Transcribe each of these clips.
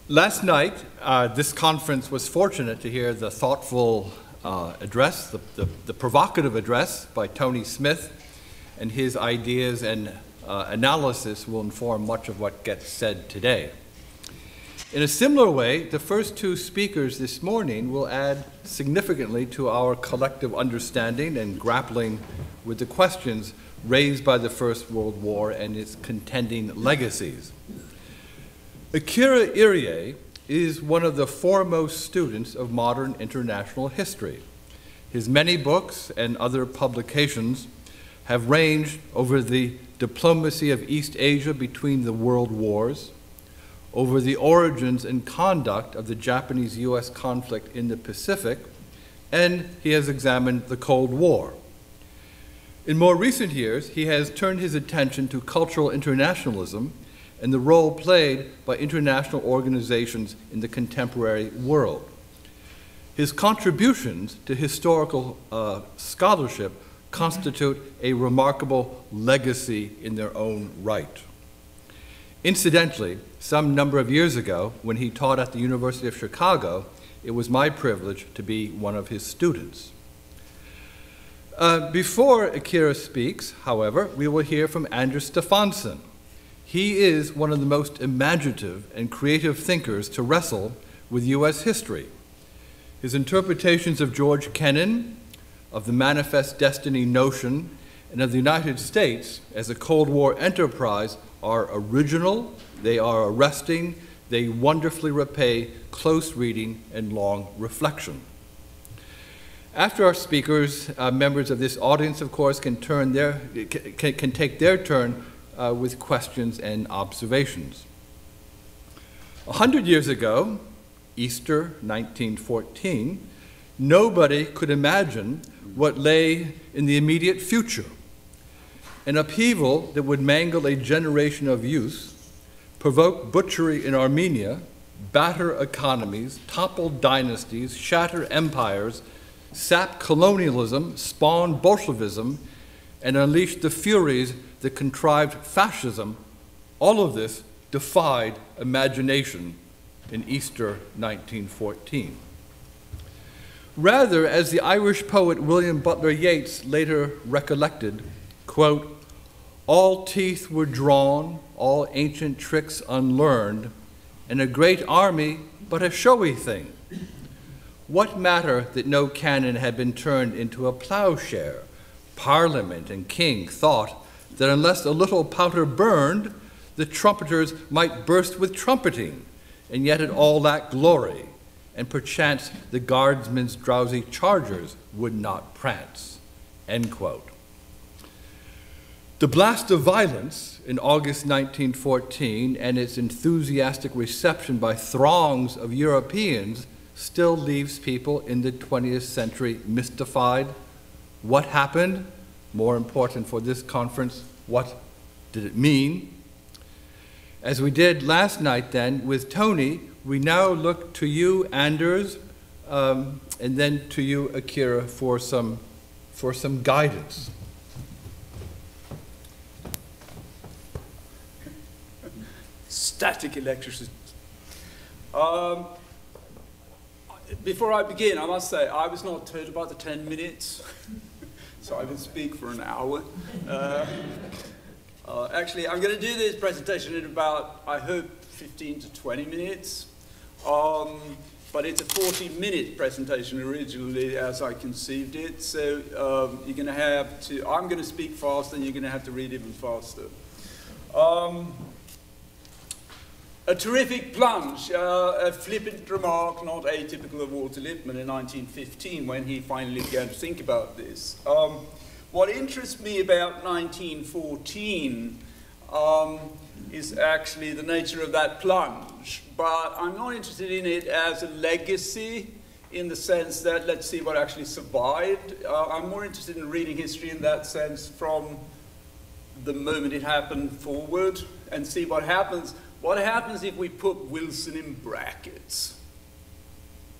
Last night, this conference was fortunate to hear the thoughtful address, the provocative address by Tony Smith, and his ideas and analysis will inform much of what gets said today. In a similar way, the first two speakers this morning will add significantly to our collective understanding and grappling with the questions raised by the First World War and its contending legacies. Akira Irie is one of the foremost students of modern international history. His many books and other publications have ranged over the diplomacy of East Asia between the world wars, over the origins and conduct of the Japanese-US conflict in the Pacific, and he has examined the Cold War. In more recent years, he has turned his attention to cultural internationalism and the role played by international organizations in the contemporary world. His contributions to historical scholarship constitute a remarkable legacy in their own right. Incidentally, some number of years ago, when he taught at the University of Chicago, it was my privilege to be one of his students. Before Akira speaks, however, we will hear from Anders Stefansson. He is one of the most imaginative and creative thinkers to wrestle with U.S. history. His interpretations of George Kennan, of the Manifest Destiny notion, and of the United States as a Cold War enterprise are original, they are arresting, they wonderfully repay close reading and long reflection. After our speakers, members of this audience, of course, can take their turn with questions and observations. 100 years ago, Easter 1914, nobody could imagine what lay in the immediate future. An upheaval that would mangle a generation of youth, provoke butchery in Armenia, batter economies, topple dynasties, shatter empires, sap colonialism, spawn Bolshevism, and unleash the furies that contrived fascism, all of this defied imagination in Easter 1914. Rather, as the Irish poet William Butler Yeats later recollected, quote, "All teeth were drawn, all ancient tricks unlearned, and a great army but a showy thing. What matter that no cannon had been turned into a plowshare? Parliament and king thought that unless a little powder burned, the trumpeters might burst with trumpeting, and yet at all that glory, and perchance the guardsmen's drowsy chargers would not prance," end quote. The blast of violence in August 1914 and its enthusiastic reception by throngs of Europeans still leaves people in the 20th century mystified. What happened? More important for this conference, what did it mean? As we did last night then with Tony, we now look to you, Anders, and then to you, Akira, for some guidance. Static electricity. Before I begin, I must say, I was not told about the 10 minutes, so I will speak for an hour. Actually, I'm going to do this presentation in about, I hope, 15 to 20 minutes. But it's a 40-minute presentation originally as I conceived it, so you're going to have to, I'm going to speak fast and you're going to have to read even faster. A terrific plunge, a flippant remark not atypical of Walter Lippmann in 1915 when he finally began to think about this. What interests me about 1914 is actually the nature of that plunge, but I'm not interested in it as a legacy in the sense that let's see what actually survived. I'm more interested in reading history in that sense from the moment it happened forward and see what happens. What happens if we put Wilson in brackets?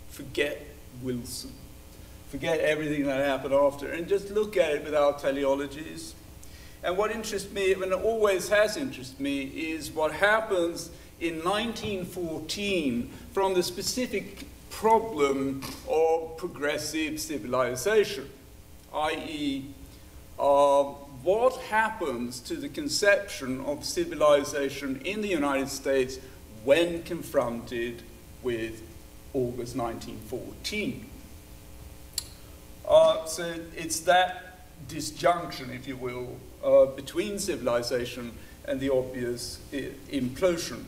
Forget Wilson. Forget everything that happened after and just look at it without teleologies. And what interests me, and always has interested me, is what happens in 1914 from the specific problem of progressive civilization, i.e., what happens to the conception of civilization in the United States when confronted with August 1914. So it's that disjunction, if you will, between civilization and the obvious implosion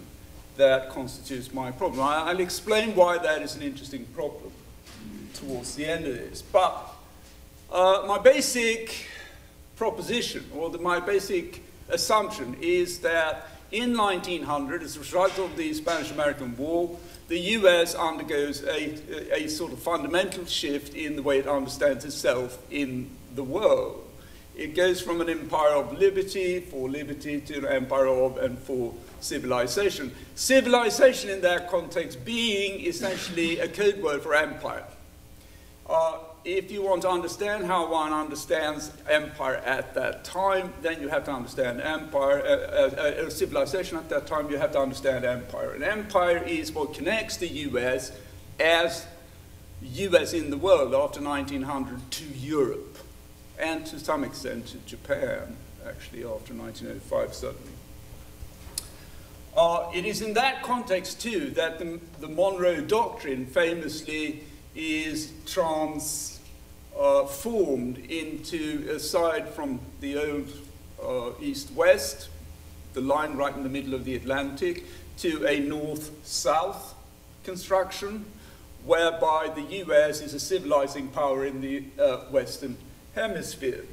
that constitutes my problem. I'll explain why that is an interesting problem towards the end of this. But my basic proposition, or my basic assumption, is that in 1900, as a result of the Spanish-American War, the US undergoes a sort of fundamental shift in the way it understands itself in the world. It goes from an empire of liberty, for liberty, to an empire of and for civilization. Civilization in that context being essentially a code word for empire. If you want to understand how one understands empire at that time, then you have to understand empire, civilization at that time, you have to understand empire. And empire is what connects the US as US in the world after 1900 to Europe, and to some extent to Japan, actually, after 1905, certainly. It is in that context, too, that the Monroe Doctrine famously is transformed into, aside from the old east-west, the line right in the middle of the Atlantic, to a north-south construction, whereby the US is a civilizing power in the Western Hemisphere.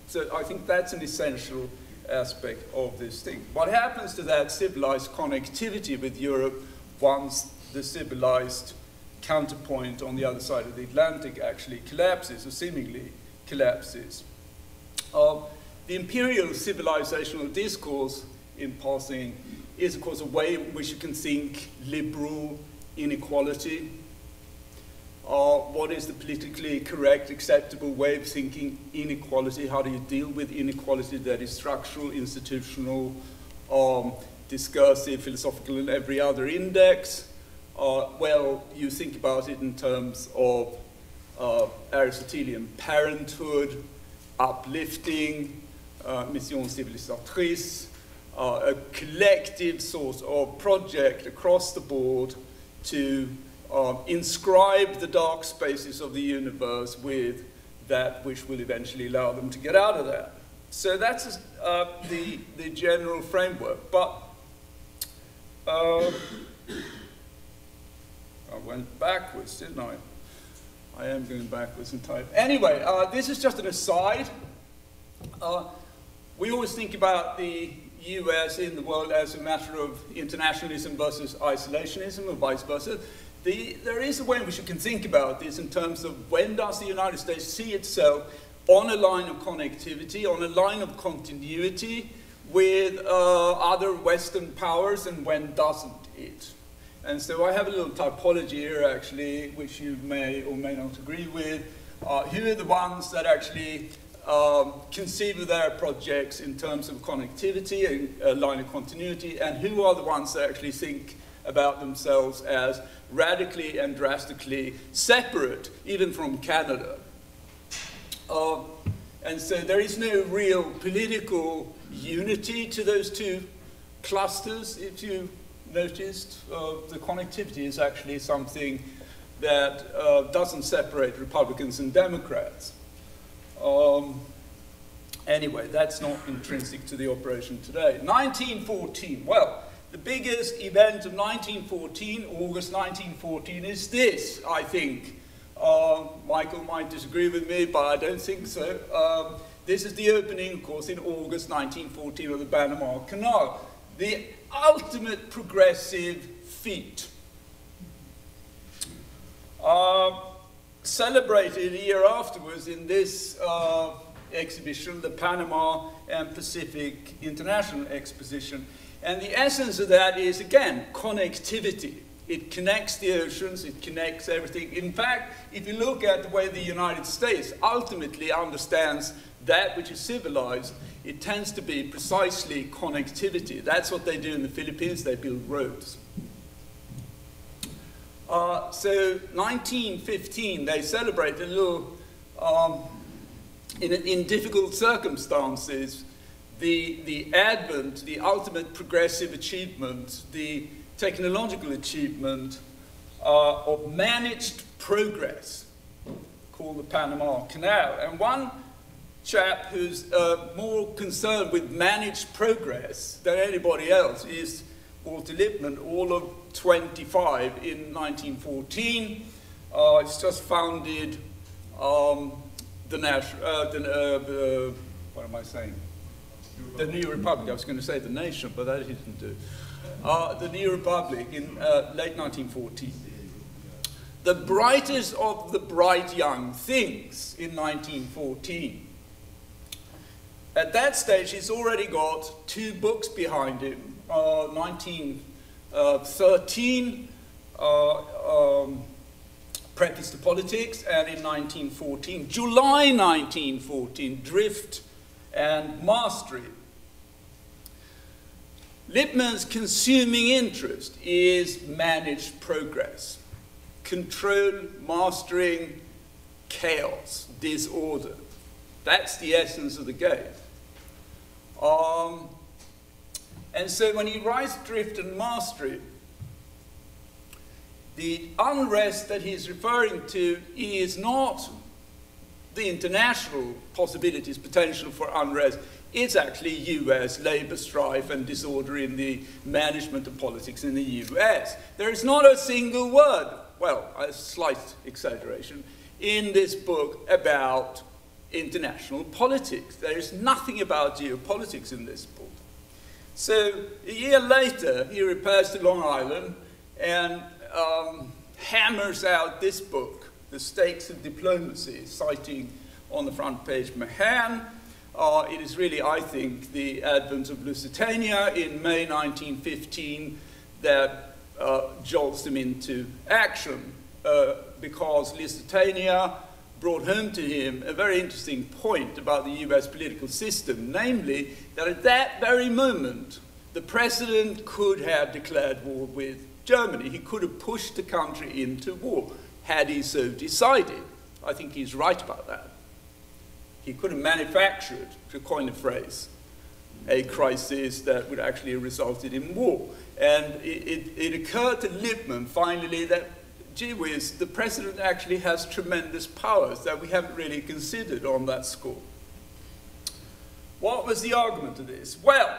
So I think that's an essential aspect of this thing. What happens to that civilized connectivity with Europe once the civilized counterpoint on the other side of the Atlantic actually collapses, or seemingly collapses? The imperial civilizational discourse, in passing, is of course a way in which you can think liberal inequality. What is the politically correct, acceptable way of thinking inequality? How do you deal with inequality that is structural, institutional, discursive, philosophical, and every other index? Well, you think about it in terms of Aristotelian parenthood, uplifting, mission civilisatrice, a collective sort of project across the board to inscribe the dark spaces of the universe with that which will eventually allow them to get out of that. So that's the general framework. But I went backwards, didn't I? I am going backwards in time. Anyway, this is just an aside. We always think about the US in the world as a matter of internationalism versus isolationism, or vice versa. There is a way in which you can think about this in terms of when does the United States see itself on a line of connectivity, on a line of continuity with other Western powers, and when doesn't it? And so I have a little typology here, actually, which you may or may not agree with. Who are the ones that actually conceive of their projects in terms of connectivity and a line of continuity, and who are the ones that actually think about themselves as radically and drastically separate, even from Canada? And so there is no real political unity to those two clusters. If you noticed, the connectivity is actually something that doesn't separate Republicans and Democrats. Anyway, that's not intrinsic to the operation today. 1914, well, the biggest event of 1914, August 1914, is this, I think. Michael might disagree with me, but I don't think so. This is the opening, of course, in August 1914 of the Panama Canal. The ultimate progressive feat. Celebrated a year afterwards in this exhibition, the Panama and Pacific International Exposition. And the essence of that is, again, connectivity. It connects the oceans, it connects everything. In fact, if you look at the way the United States ultimately understands that which is civilized, it tends to be precisely connectivity. That's what they do in the Philippines. They build roads. So 1915, they celebrate a little, in difficult circumstances, the advent, the ultimate progressive achievement, the technological achievement of managed progress, called the Panama Canal. And one chap who's more concerned with managed progress than anybody else is Walter Lippmann, all of 25 in 1914. He's just founded the New Republic. I was going to say the nation, but that didn't do. The New Republic in late 1914. The brightest of the bright young things in 1914. At that stage, he's already got 2 books behind him. 1913, Preface to Politics, and in 1914, July 1914, Drift and Mastery. Lippmann's consuming interest is managed progress, control, mastering, chaos, disorder. That's the essence of the game. And so when he writes Drift and Mastery, the unrest that he's referring to is not the international possibilities, potential for unrest. It's actually US labor strife and disorder in the management of politics in the US. There is not a single word, well, a slight exaggeration, in this book about international politics. There is nothing about geopolitics in this book. So a year later, he repairs to Long Island and hammers out this book, The Stakes of Diplomacy, citing on the front page Mahan. It is really, I think, the advent of Lusitania in May 1915 that jolts him into action, because Lusitania brought home to him a very interesting point about the US political system, namely that at that very moment, the president could have declared war with Germany. He could have pushed the country into war, had he so decided. I think he's right about that. He could have manufactured, to coin a phrase, a crisis that would actually have resulted in war. And it occurred to Lippmann, finally, that gee whiz, the president actually has tremendous powers that we haven't really considered on that score. What was the argument of this? Well,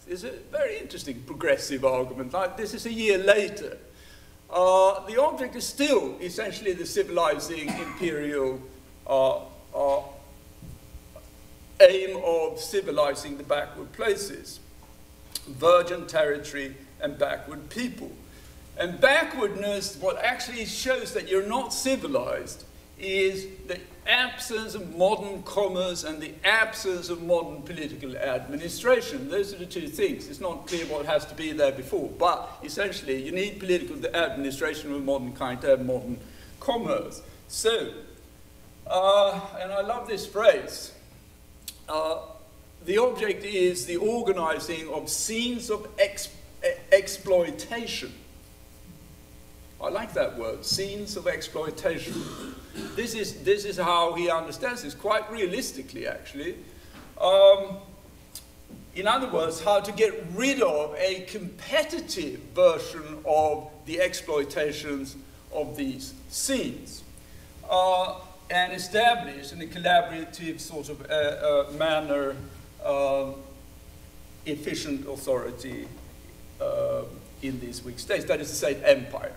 it's a very interesting progressive argument. Like, this is a year later. The object is still essentially the civilizing imperial aim of civilizing the backward places, virgin territory and backward people. And backwardness, what actually shows that you're not civilized, is the absence of modern commerce and the absence of modern political administration. Those are the 2 things. It's not clear what has to be there before, but essentially you need political administration of a modern kind to have modern commerce. So, and I love this phrase, the object is the organizing of scenes of exploitation. I like that word, scenes of exploitation. This is how he understands this, quite realistically, actually. In other words, how to get rid of a competitive version of the exploitations of these scenes, and establish in a collaborative sort of manner efficient authority in these weak states, that is to say, empire.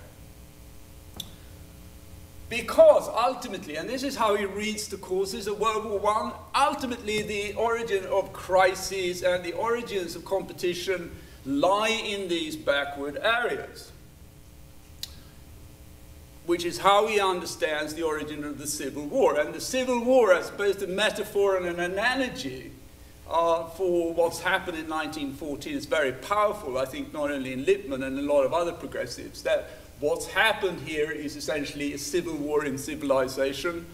Because ultimately, and this is how he reads the causes of World War I, ultimately the origin of crises and the origins of competition lie in these backward areas, which is how he understands the origin of the Civil War. And the Civil War as both a metaphor and an analogy for what's happened in 1914 is very powerful, I think, not only in Lippmann and a lot of other progressives, that what's happened here is essentially a civil war in civilization.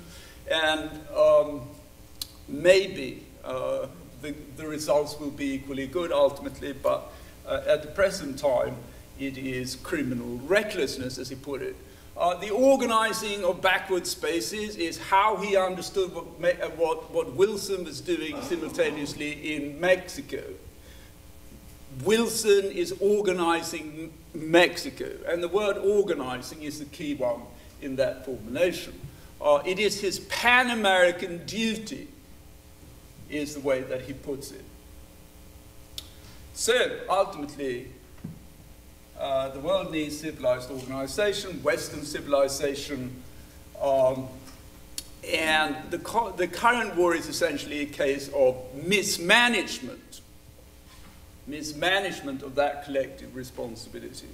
And maybe the results will be equally good ultimately, but at the present time, it is criminal recklessness, as he put it. The organizing of backward spaces is how he understood what Wilson was doing simultaneously in Mexico. Wilson is organizing Mexico, and the word organizing is the key one in that formulation. It is his Pan-American duty, is the way that he puts it. So, ultimately, the world needs civilized organization, Western civilization, and the current war is essentially a case of mismanagement of that collective responsibility.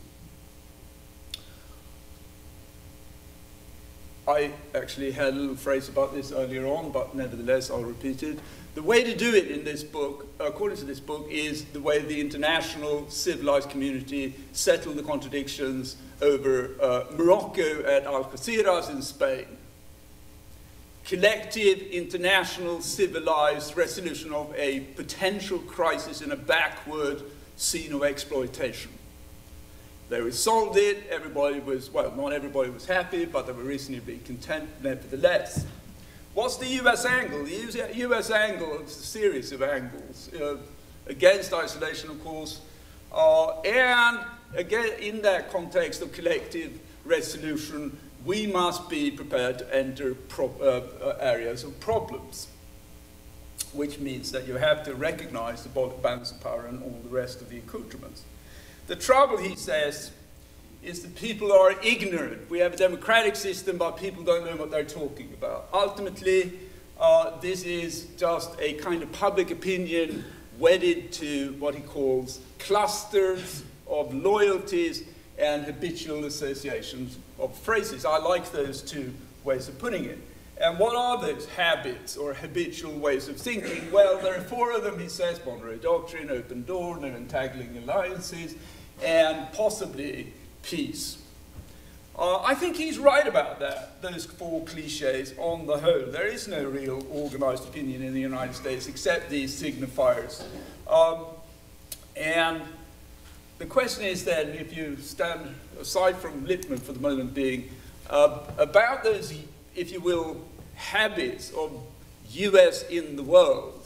I actually had a little phrase about this earlier on, but nevertheless I'll repeat it. The way to do it in this book, according to this book, is the way the international civilized community settled the contradictions over Morocco at Algeciras in Spain. Collective, international, civilized resolution of a potential crisis in a backward scene of exploitation. They resolved it, everybody was, well, not everybody was happy, but they were reasonably content nevertheless. What's the US angle? The US angle is a series of angles against isolation, of course, and again, in that context of collective resolution, we must be prepared to enter areas of problems, which means that you have to recognize the balance of power and all the rest of the accoutrements. The trouble, he says, is that people are ignorant. We have a democratic system, but people don't know what they're talking about. Ultimately, this is just a kind of public opinion wedded to what he calls clusters of loyalties and habitual associations of phrases. I like those two ways of putting it. And what are those habits or habitual ways of thinking? Well, there are four of them, he says: Monroe Doctrine, open door, no entangling alliances, and possibly peace. I think he's right about that, those four cliches on the whole. There is no real organized opinion in the United States except these signifiers. And the question is then, if you stand aside from Lippmann for the moment being, about those, if you will, habits of US in the world,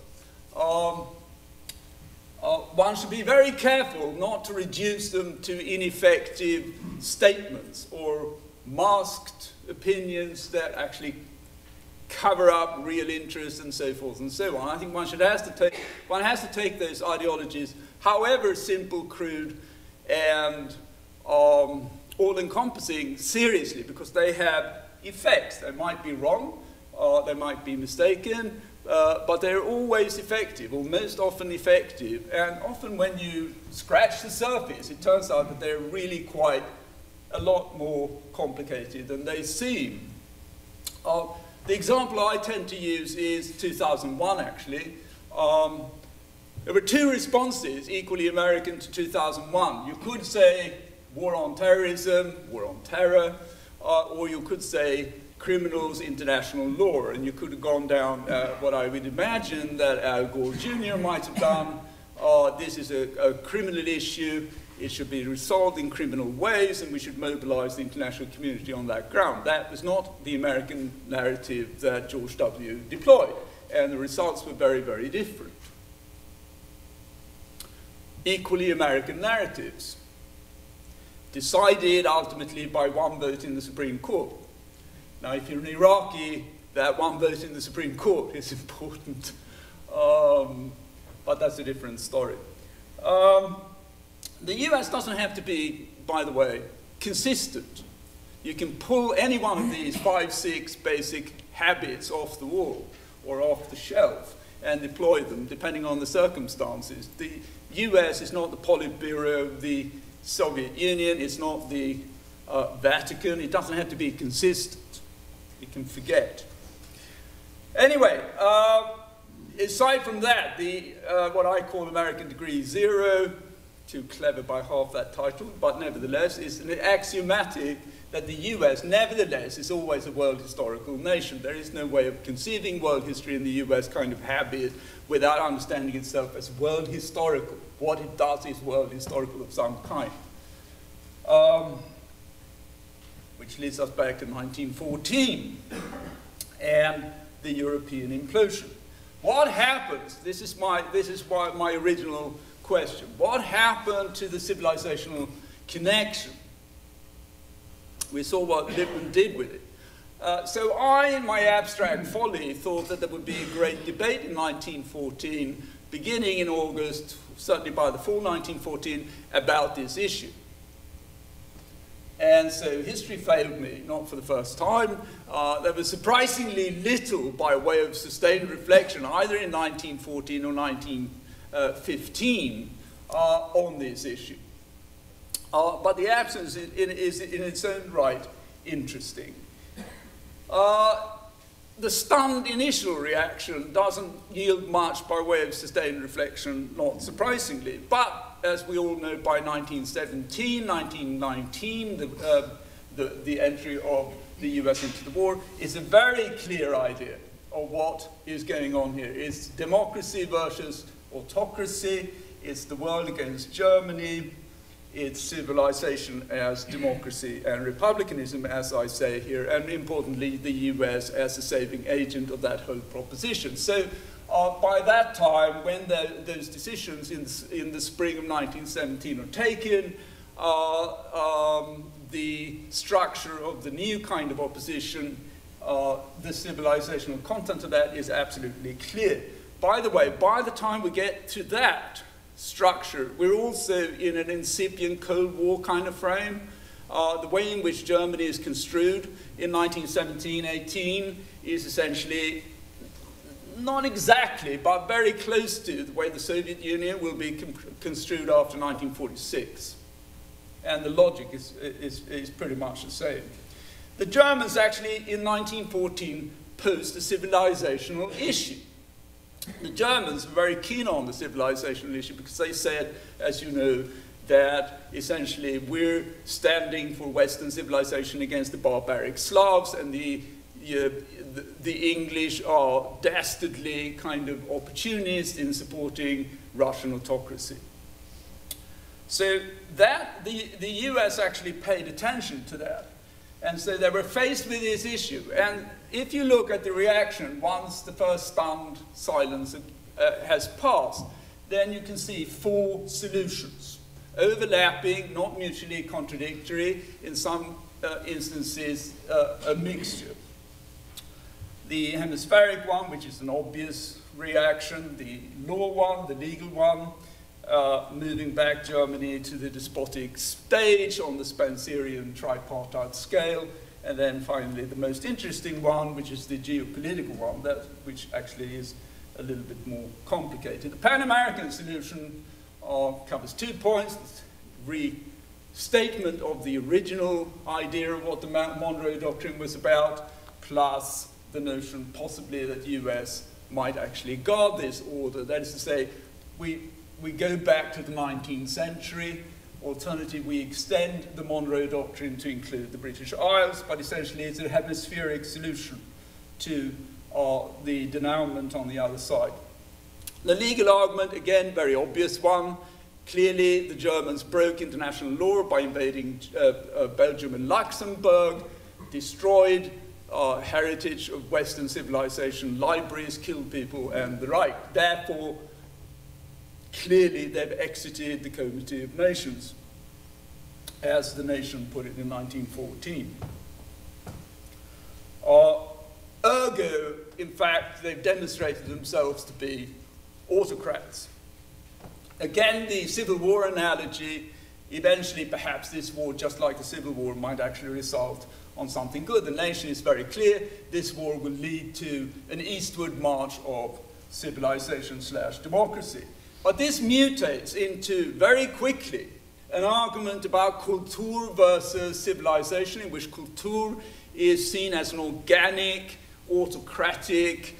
one should be very careful not to reduce them to ineffective statements or masked opinions that actually cover up real interests and so forth and so on. I think one has to take those ideologies, however simple, crude, and all-encompassing, seriously, because they have effects. They might be wrong, they might be mistaken, but they're always effective, or most often effective. And often when you scratch the surface, it turns out that they're really quite a lot more complicated than they seem. The example I tend to use is 2001, actually. There were two responses, equally American, to 2001. You could say war on terrorism, war on terror, or you could say criminals, international law, and you could have gone down what I would imagine that Al Gore Jr. might have done. This is a criminal issue. It should be resolved in criminal ways, and we should mobilize the international community on that ground. That was not the American narrative that George W. deployed, and the results were very, very different. Equally American narratives, decided ultimately by one vote in the Supreme Court. Now, if you're an Iraqi, that one vote in the Supreme Court is important, but that's a different story. The US doesn't have to be, by the way, consistent. You can pull any one of these 5, 6 basic habits off the wall or off the shelf and deploy them depending on the circumstances. The US is not the Politburo of the Soviet Union, it's not the Vatican. It doesn't have to be consistent. You can forget. Anyway, aside from that, what I call American Degree Zero too clever by half that title, but nevertheless, it's an axiomatic that the US, nevertheless, is always a world historical nation. There is no way of conceiving world history in the US kind of habit without understanding itself as world historical. What it does is world historical of some kind. Which leads us back to 1914 and the European implosion. What happens? This is my original question. What happened to the civilizational connection? We saw what Lippmann did with it. So I, in my abstract folly, thought that there would be a great debate in 1914, beginning in August, certainly by the fall 1914, about this issue. And so history failed me, not for the first time. There was surprisingly little by way of sustained reflection, either in 1914 or 1915, on this issue. But the absence is in its own right interesting. The stunned initial reaction doesn't yield much by way of sustained reflection, not surprisingly. But as we all know, by 1917, 1919, the entry of the US into the war, is a very clear idea of what is going on here. It's democracy versus autocracy. It's the world against Germany. It's civilization as democracy and republicanism, as I say here, and importantly, the US as a saving agent of that whole proposition. So by that time, when those decisions in the spring of 1917 are taken, the structure of the new kind of opposition, the civilizational content of that is absolutely clear. By the way, by the time we get to that structure, we're also in an incipient Cold War kind of frame. The way in which Germany is construed in 1917-18 is essentially not exactly, but very close to the way the Soviet Union will be construed after 1946. And the logic is pretty much the same. The Germans actually, in 1914, posed a civilizational issue. The Germans were very keen on the civilizational issue because they said, as you know, that essentially we're standing for Western civilization against the barbaric Slavs, and the English are dastardly kind of opportunists in supporting Russian autocracy. So that, the US actually paid attention to that. And so they were faced with this issue. And if you look at the reaction, once the first stunned silence has passed, then you can see four solutions. Overlapping, not mutually contradictory, in some instances a mixture. The hemispheric one, which is an obvious reaction, the law one, the legal one, moving back Germany to the despotic stage on the Spencerian tripartite scale, and then finally the most interesting one, which is the geopolitical one, which actually is a little bit more complicated. The Pan-American solution covers 2 points: restatement of the original idea of what the Monroe Doctrine was about, plus the notion possibly that the US might actually guard this order. That is to say, we go back to the 19th century. Alternatively, we extend the Monroe Doctrine to include the British Isles, but essentially it's a hemispheric solution to the denouement on the other side. The legal argument, again, very obvious one. Clearly, the Germans broke international law by invading Belgium and Luxembourg, destroyed heritage of Western civilization, libraries, killed people, and the like. Therefore, clearly, they've exited the Comity of Nations, as the nation put it in 1914. Ergo, in fact, they've demonstrated themselves to be autocrats. Again, the Civil War analogy, eventually perhaps this war, just like the Civil War, might actually result on something good. The nation is very clear. This war will lead to an eastward march of civilization/democracy. But this mutates into, very quickly, an argument about culture versus civilization, in which culture is seen as an organic, autocratic,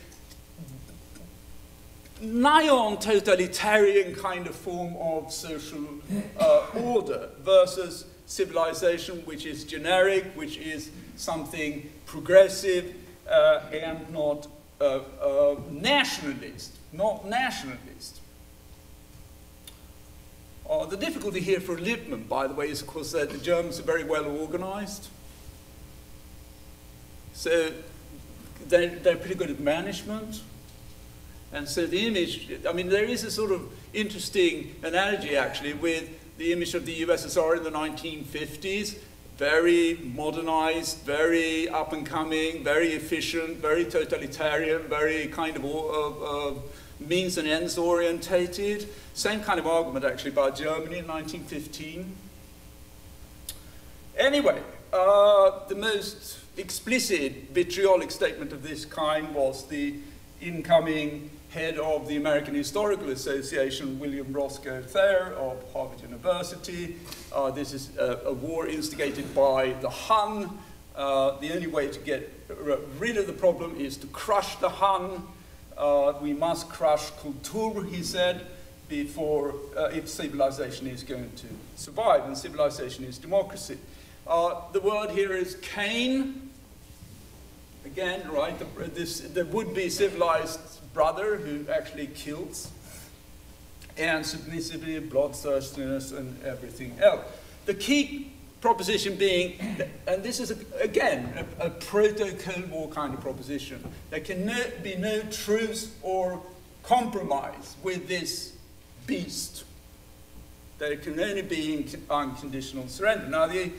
nigh-on totalitarian kind of form of social order versus civilization, which is generic, which is something progressive and not nationalist, The difficulty here for Lippmann, by the way, is of course that the Germans are very well organized. So they're pretty good at management. And so the image, I mean, there is a sort of interesting analogy actually with the image of the USSR in the 1950s. Very modernized, very up and coming, very efficient, very totalitarian, very kind of means and ends orientated. Same kind of argument actually by Germany in 1915. Anyway, the most explicit vitriolic statement of this kind was the incoming head of the American Historical Association, William Roscoe Thayer of Harvard University. This is a war instigated by the Hun. The only way to get rid of the problem is to crush the Hun. We must crush Kultur, he said, before if civilization is going to survive, and civilization is democracy. The word here is Cain. Again, right, the would-be civilized brother who actually kills, and submissivity, bloodthirstiness, and everything else. The key proposition being, and this is, again, a proto-Cold War kind of proposition, there can be no truce or compromise with this beast. There can only be unconditional surrender. Now, the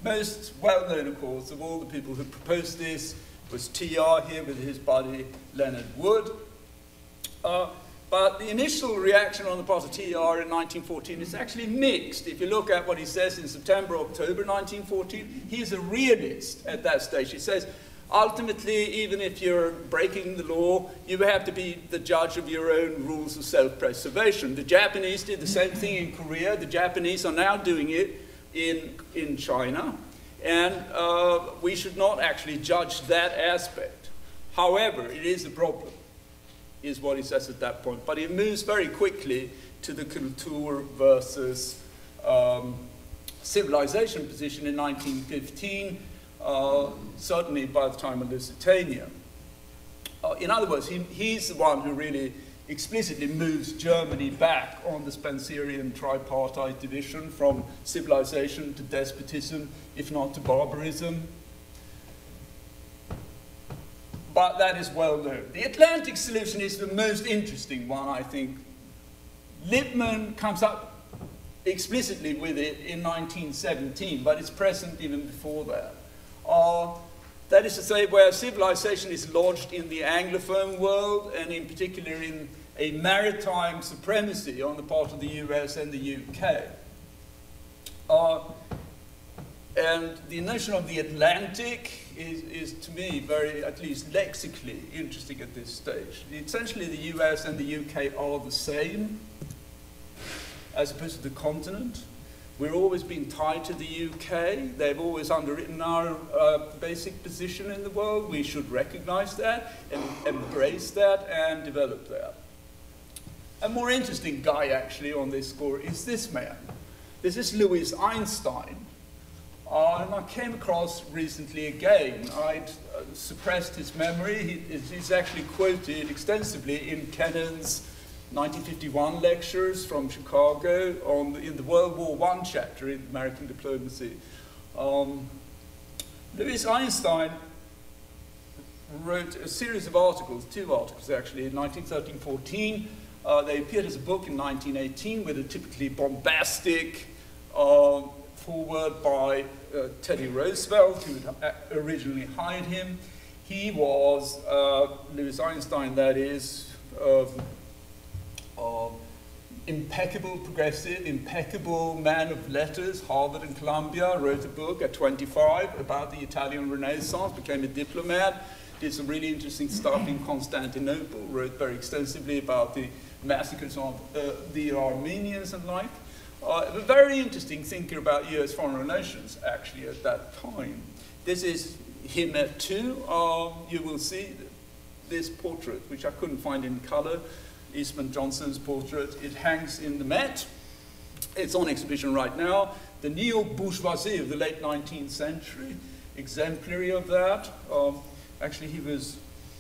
most well-known, of course, of all the people who proposed this was TR here with his buddy Leonard Wood. But the initial reaction on the part of TR in 1914 is actually mixed. If you look at what he says in September, October 1914, he's a realist at that stage. He says, ultimately, even if you're breaking the law, you have to be the judge of your own rules of self-preservation. The Japanese did the same thing in Korea. The Japanese are now doing it in China. And we should not actually judge that aspect. However, it is a problem, is what he says at that point. But he moves very quickly to the Kultur versus civilization position in 1915, certainly by the time of Lusitania. In other words, he's the one who really explicitly moves Germany back on the Spencerian tripartite division from civilization to despotism, if not to barbarism. But that is well known. The Atlantic solution is the most interesting one, I think. Lippmann comes up explicitly with it in 1917, but it's present even before that. That is to say, where civilization is lodged in the Anglophone world, and in particular in a maritime supremacy on the part of the US and the UK. And the notion of the Atlantic is to me very, at least lexically, interesting at this stage. Essentially, the US and the UK are the same, as opposed to the continent. We've always been tied to the UK. They've always underwritten our basic position in the world. We should recognize that, and embrace that, and develop that. A more interesting guy, actually, on this score is this man. This is Louis Einstein. And I came across recently again. I'd suppressed his memory. He's actually quoted extensively in Kennan's 1951 lectures from Chicago in the World War I chapter in American Diplomacy. Louis Einstein wrote a series of articles, 2 articles actually, in 1913-14. They appeared as a book in 1918 with a typically bombastic foreword by Teddy Roosevelt, who had originally hired him. He was, Louis Einstein that is, impeccable progressive, impeccable man of letters, Harvard and Columbia, wrote a book at 25 about the Italian Renaissance, became a diplomat, did some really interesting stuff in Constantinople, wrote very extensively about the massacres of the Armenians and like. A very interesting thinker about US foreign relations, actually, at that time. This is him at 2. You will see this portrait, which I couldn't find in color, Eastman Johnson's portrait. It hangs in the Met. It's on exhibition right now. The neo-bourgeoisie of the late 19th century, exemplary of that. Actually, he was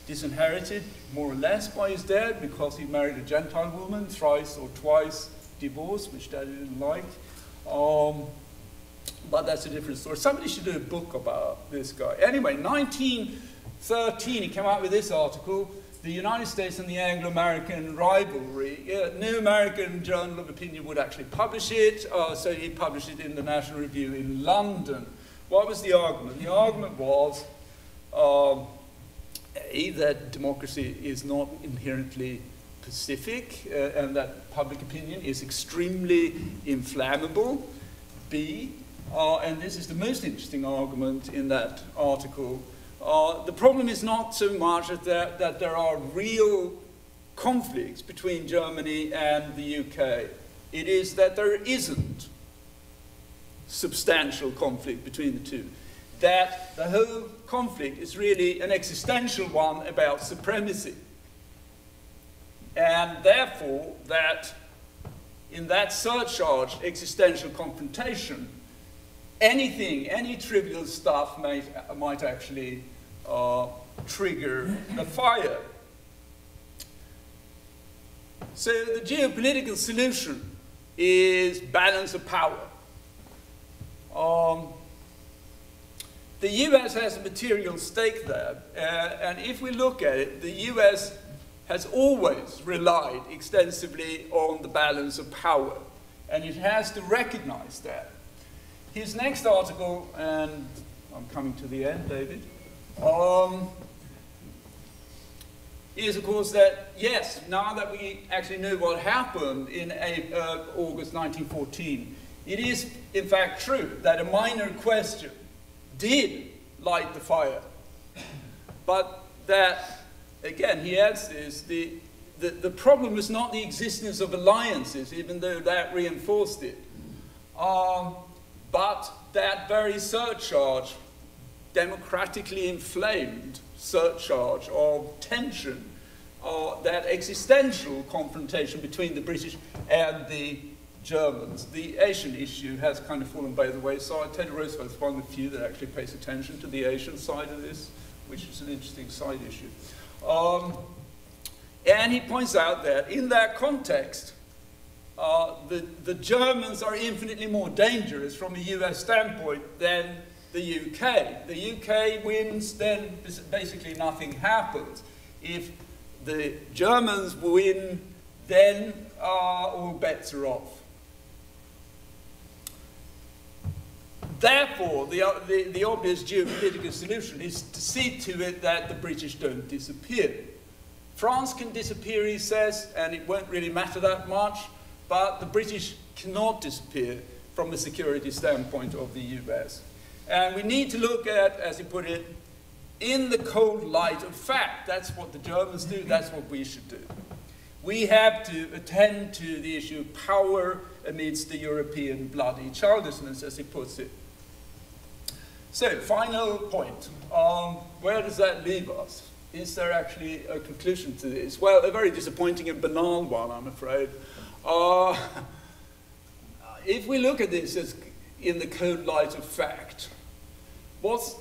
disinherited, more or less, by his dad because he married a Gentile woman, thrice or twice divorced, which Daddy didn't like. But that's a different story. Somebody should do a book about this guy. Anyway, 1913, he came out with this article, The United States and the Anglo-American Rivalry. No American journal of opinion would actually publish it, so he published it in the National Review in London. What was the argument? The argument was that democracy is not inherently pacific and that public opinion is extremely inflammable. B, and this is the most interesting argument in that article, the problem is not so much that there are real conflicts between Germany and the UK. It is that there isn't substantial conflict between the two. That the whole conflict is really an existential one about supremacy. And therefore, that in that surcharged existential confrontation, anything, any trivial stuff might actually trigger a fire. So the geopolitical solution is balance of power. The US has a material stake there, and if we look at it, the US has always relied extensively on the balance of power, and it has to recognize that. His next article, and I'm coming to the end, David, is of course that, yes, now that we actually know what happened in August 1914, it is in fact true that a minor question did light the fire, but that, again, he adds this, the problem was not the existence of alliances, even though that reinforced it, but that very surcharge, democratically inflamed surcharge of tension, that existential confrontation between the British and the Germans. The Asian issue has kind of fallen by the wayside. Teddy Roosevelt is one of the few that actually pays attention to the Asian side of this, which is an interesting side issue. And he points out that in that context, the Germans are infinitely more dangerous from a US standpoint than the UK. The UK wins, then basically nothing happens. If the Germans win, then all bets are off. Therefore, the obvious geopolitical solution is to see to it that the British don't disappear. France can disappear, he says, and it won't really matter that much, but the British cannot disappear from a security standpoint of the US. And we need to look at, as he put it, in the cold light of fact. That's what the Germans do, that's what we should do. We have to attend to the issue of power amidst the European bloody childishness, as he puts it. So, final point. Where does that leave us? Is there actually a conclusion to this? Well, a very disappointing and banal one, I'm afraid. If we look at this as in the cold light of fact, what's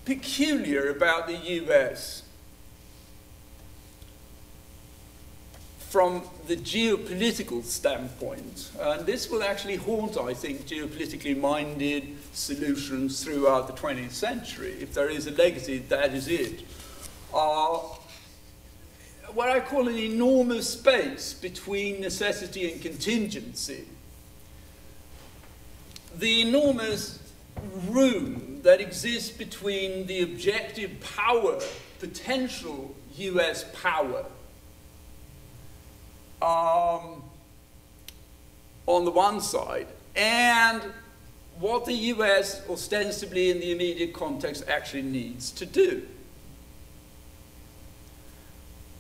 peculiar about the US from the geopolitical standpoint, and this will actually haunt, I think, geopolitically minded solutions throughout the 20th century. If there is a legacy, that is it. What I call an enormous space between necessity and contingency. The enormous room that exists between the objective power, potential US power, on the one side, and what the US, ostensibly in the immediate context, actually needs to do.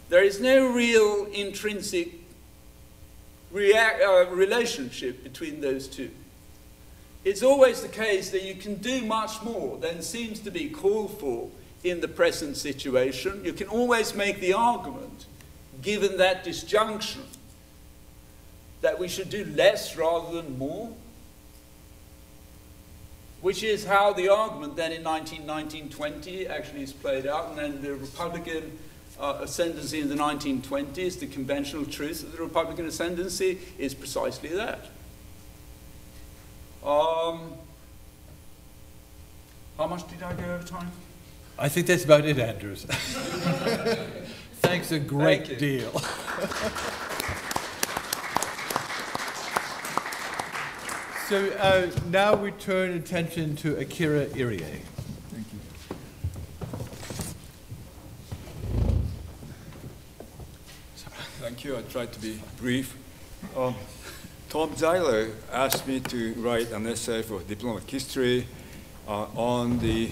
There is no real intrinsic relationship between those two. It's always the case that you can do much more than seems to be called for in the present situation. You can always make the argument given that disjunction, that we should do less rather than more? Which is how the argument then in 1919-20 actually is played out, and then the Republican ascendancy in the 1920s, the conventional truth of the Republican ascendancy is precisely that. How much did I go over time? I think that's about it, Andrews. Thanks a great deal. So now we turn attention to Akira Irie. Thank you. Thank you. I tried to be brief. Tom Zeiler asked me to write an essay for diplomatic history on the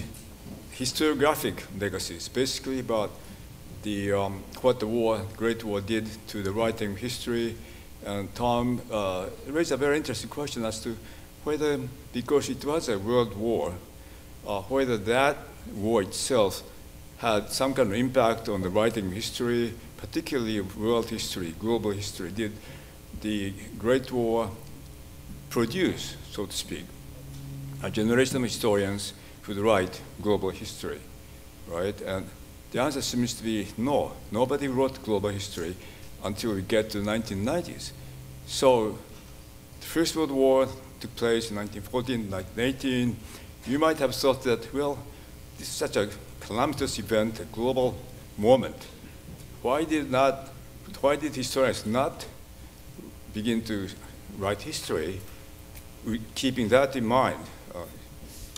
historiographic legacies, basically about the, what the Great War did to the writing of history. And Tom raised a very interesting question as to whether, because it was a world war, whether that war itself had some kind of impact on the writing of history, particularly of world history, global history. Did the Great War produce, so to speak, a generation of historians who would write global history, right? And the answer seems to be no. Nobody wrote global history until we get to the 1990s. So the First World War took place in 1914, 1918. You might have thought that, well, this is such a calamitous event, a global moment. Why did historians not begin to write history, keeping that in mind?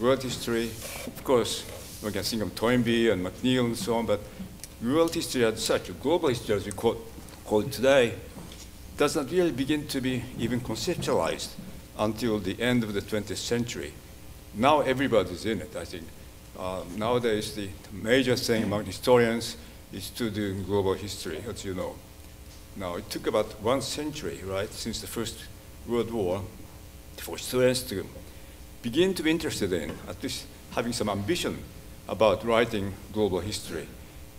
World history, of course, we can think of Toynbee and McNeill and so on, but world history as such, global history as we call it today, does not really begin to be even conceptualized until the end of the 20th century. Now everybody's in it, I think. Nowadays, the major thing among historians is to do global history, as you know. Now, it took about 1 century, right, since the First World War, for historians to begin to be interested in, at least having some ambition about writing global history.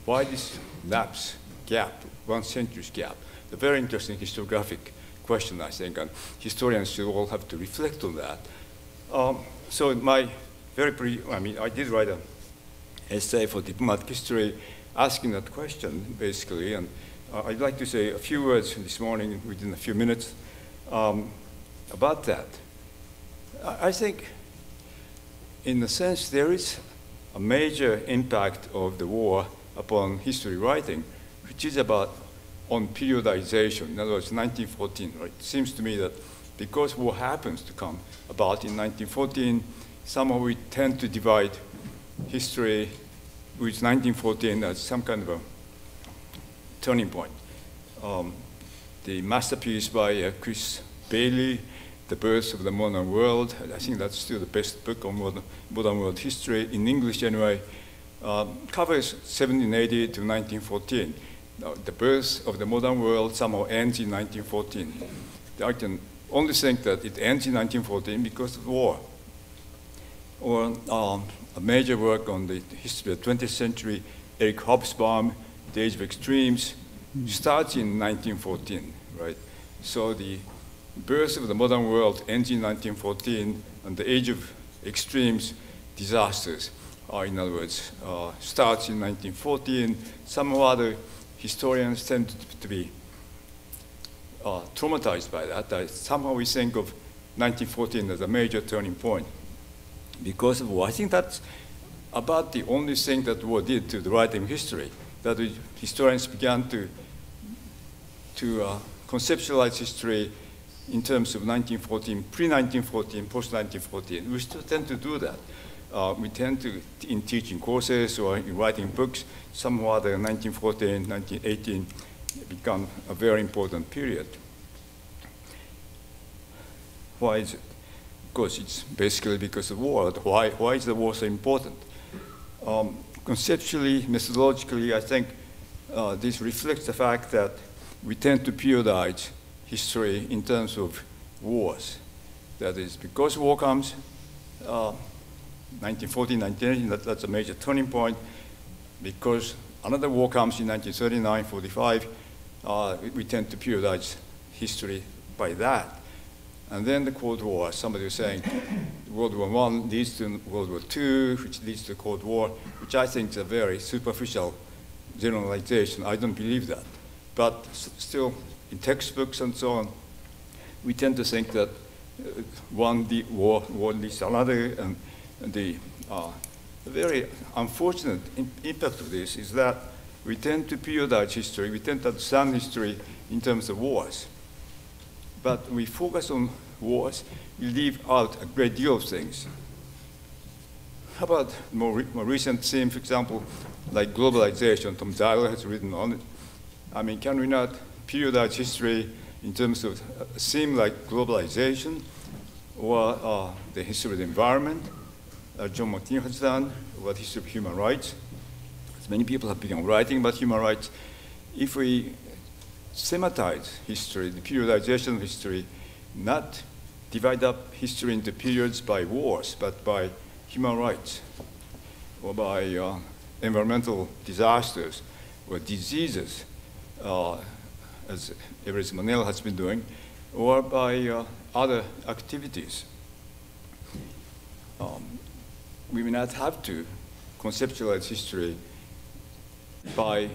Why this lapse, gap, 1 century's gap? A very interesting historiographic question, I think, and historians should all have to reflect on that. So my I did write an essay for diplomatic history asking that question, basically, and I'd like to say a few words this morning within a few minutes about that. I think, in a sense, there is a major impact of the war upon history writing, which is about on periodization. In other words, 1914, right? It seems to me that because war happens to come about in 1914, somehow we tend to divide history with 1914 as some kind of a turning point. The masterpiece by Chris Bailey, The Birth of the Modern World, I think that's still the best book on modern world history, in English anyway, covers 1780 to 1914. The birth of the modern world somehow ends in 1914. I can only think that it ends in 1914 because of war. Or a major work on the history of the 20th century, Eric Hobsbawm, The Age of Extremes, starts in 1914, right? So the birth of the modern world ends in 1914, and the Age of Extremes, disasters, in other words, starts in 1914. Some other historians tend to be traumatized by that. Somehow we think of 1914 as a major turning point because of war. I think that's about the only thing that war did to the writing of history, that historians began to conceptualize history in terms of 1914, pre-1914, post-1914. We still tend to do that. We tend to, in teaching courses or in writing books, somehow the 1914, 1918 become a very important period. Why is it? Of course, it's basically because of war. Why is the war so important? Conceptually, methodologically, I think this reflects the fact that we tend to periodize history in terms of wars. That is, because war comes, 1914, 1918, that's a major turning point. Because another war comes in 1939, 45, we tend to periodize history by that. And then the Cold War, somebody was saying World War I leads to World War II, which leads to the Cold War, which I think is a very superficial generalization. I don't believe that. But still, in textbooks and so on, we tend to think that one war leads to another, and the very unfortunate impact of this is that we tend to periodize history, we tend to understand history in terms of wars. But we focus on wars, we leave out a great deal of things. How about more recent theme, for example, like globalization? Tom Zeiler has written on it. I mean, can we not periodize history in terms of a theme like globalization, or the history of the environment? John McNeil has done, or the history of human rights. As many people have begun writing about human rights. If we thematize history, the periodization of history, not divide up history into periods by wars, but by human rights, or by environmental disasters, or diseases, as Everett Manel has been doing, or by other activities. We may not have to conceptualize history by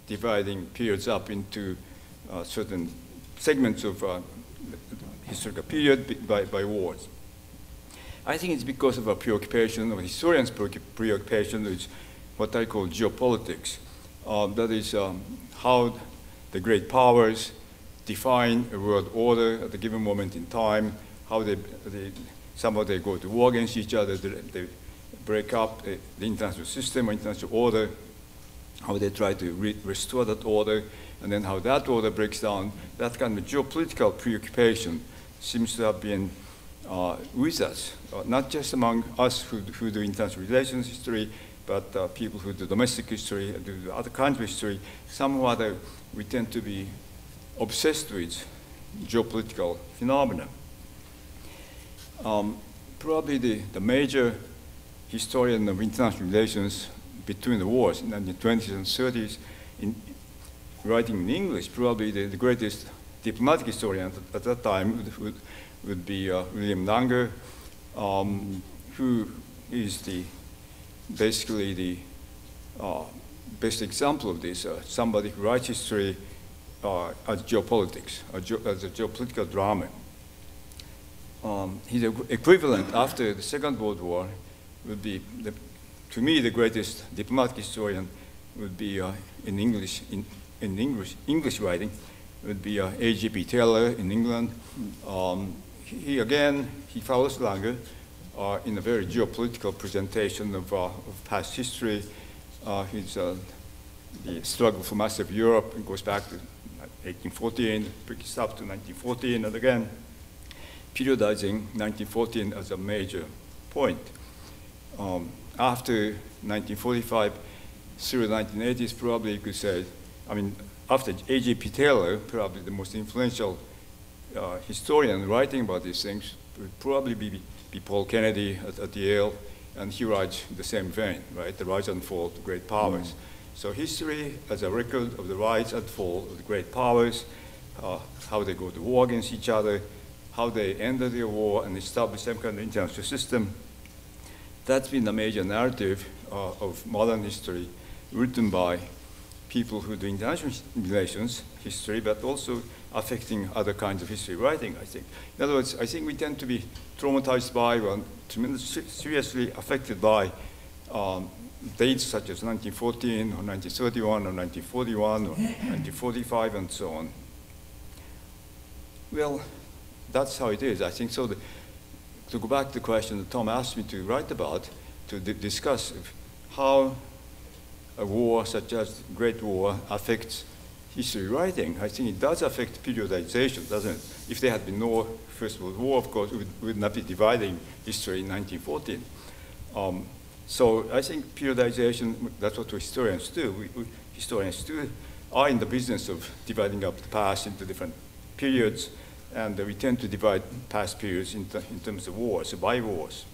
dividing periods up into certain segments of historical period by wars. I think it's because of a preoccupation, of historians' preoccupation, with what I call geopolitics. That is how the great powers define a world order at a given moment in time, how somehow they go to war against each other, they break up the international system or international order, how they try to restore that order, and then how that order breaks down. That kind of geopolitical preoccupation seems to have been with us, not just among us who do international relations history, but people who do domestic history, do other kinds of history. Somehow or other, we tend to be obsessed with geopolitical phenomena. Probably the major historian of international relations between the wars in the 20s and 30s, writing in English, probably the greatest diplomatic historian at that time would be William Langer, who is basically the best example of this, somebody who writes history as geopolitics, as a geopolitical drama. His equivalent after the Second World War would be, to me, the greatest diplomatic historian would be in English writing, would be A.G.P. Taylor in England. He follows Langer in a very geopolitical presentation of past history. The struggle for massive Europe goes back to 1814, picks up to 1914, and again, periodizing 1914 as a major point. After 1945, through the 1980s, probably you could say, I mean, after A.G.P. Taylor, probably the most influential historian writing about these things would probably be Paul Kennedy at Yale, and he writes the same vein, right? The rise and fall of the great powers. So history as a record of the rise and fall of the great powers, how they go to war against each other, how they ended the war and established some kind of international system. That's been the major narrative of modern history, written by people who do international relations history, but also affecting other kinds of history writing, I think. In other words, I think we tend to be traumatized by, or tremendously seriously affected by dates such as 1914, or 1931, or 1941, or 1945, and so on. Well, that's how it is, I think. So to go back to the question that Tom asked me to write about, to discuss how a war such as the Great War affects history writing, I think it does affect periodization, doesn't it? If there had been no First World War, of course, we would not be dividing history in 1914. So I think periodization, that's what historians do. Historians are in the business of dividing up the past into different periods, and we tend to divide past periods in terms of wars, by wars.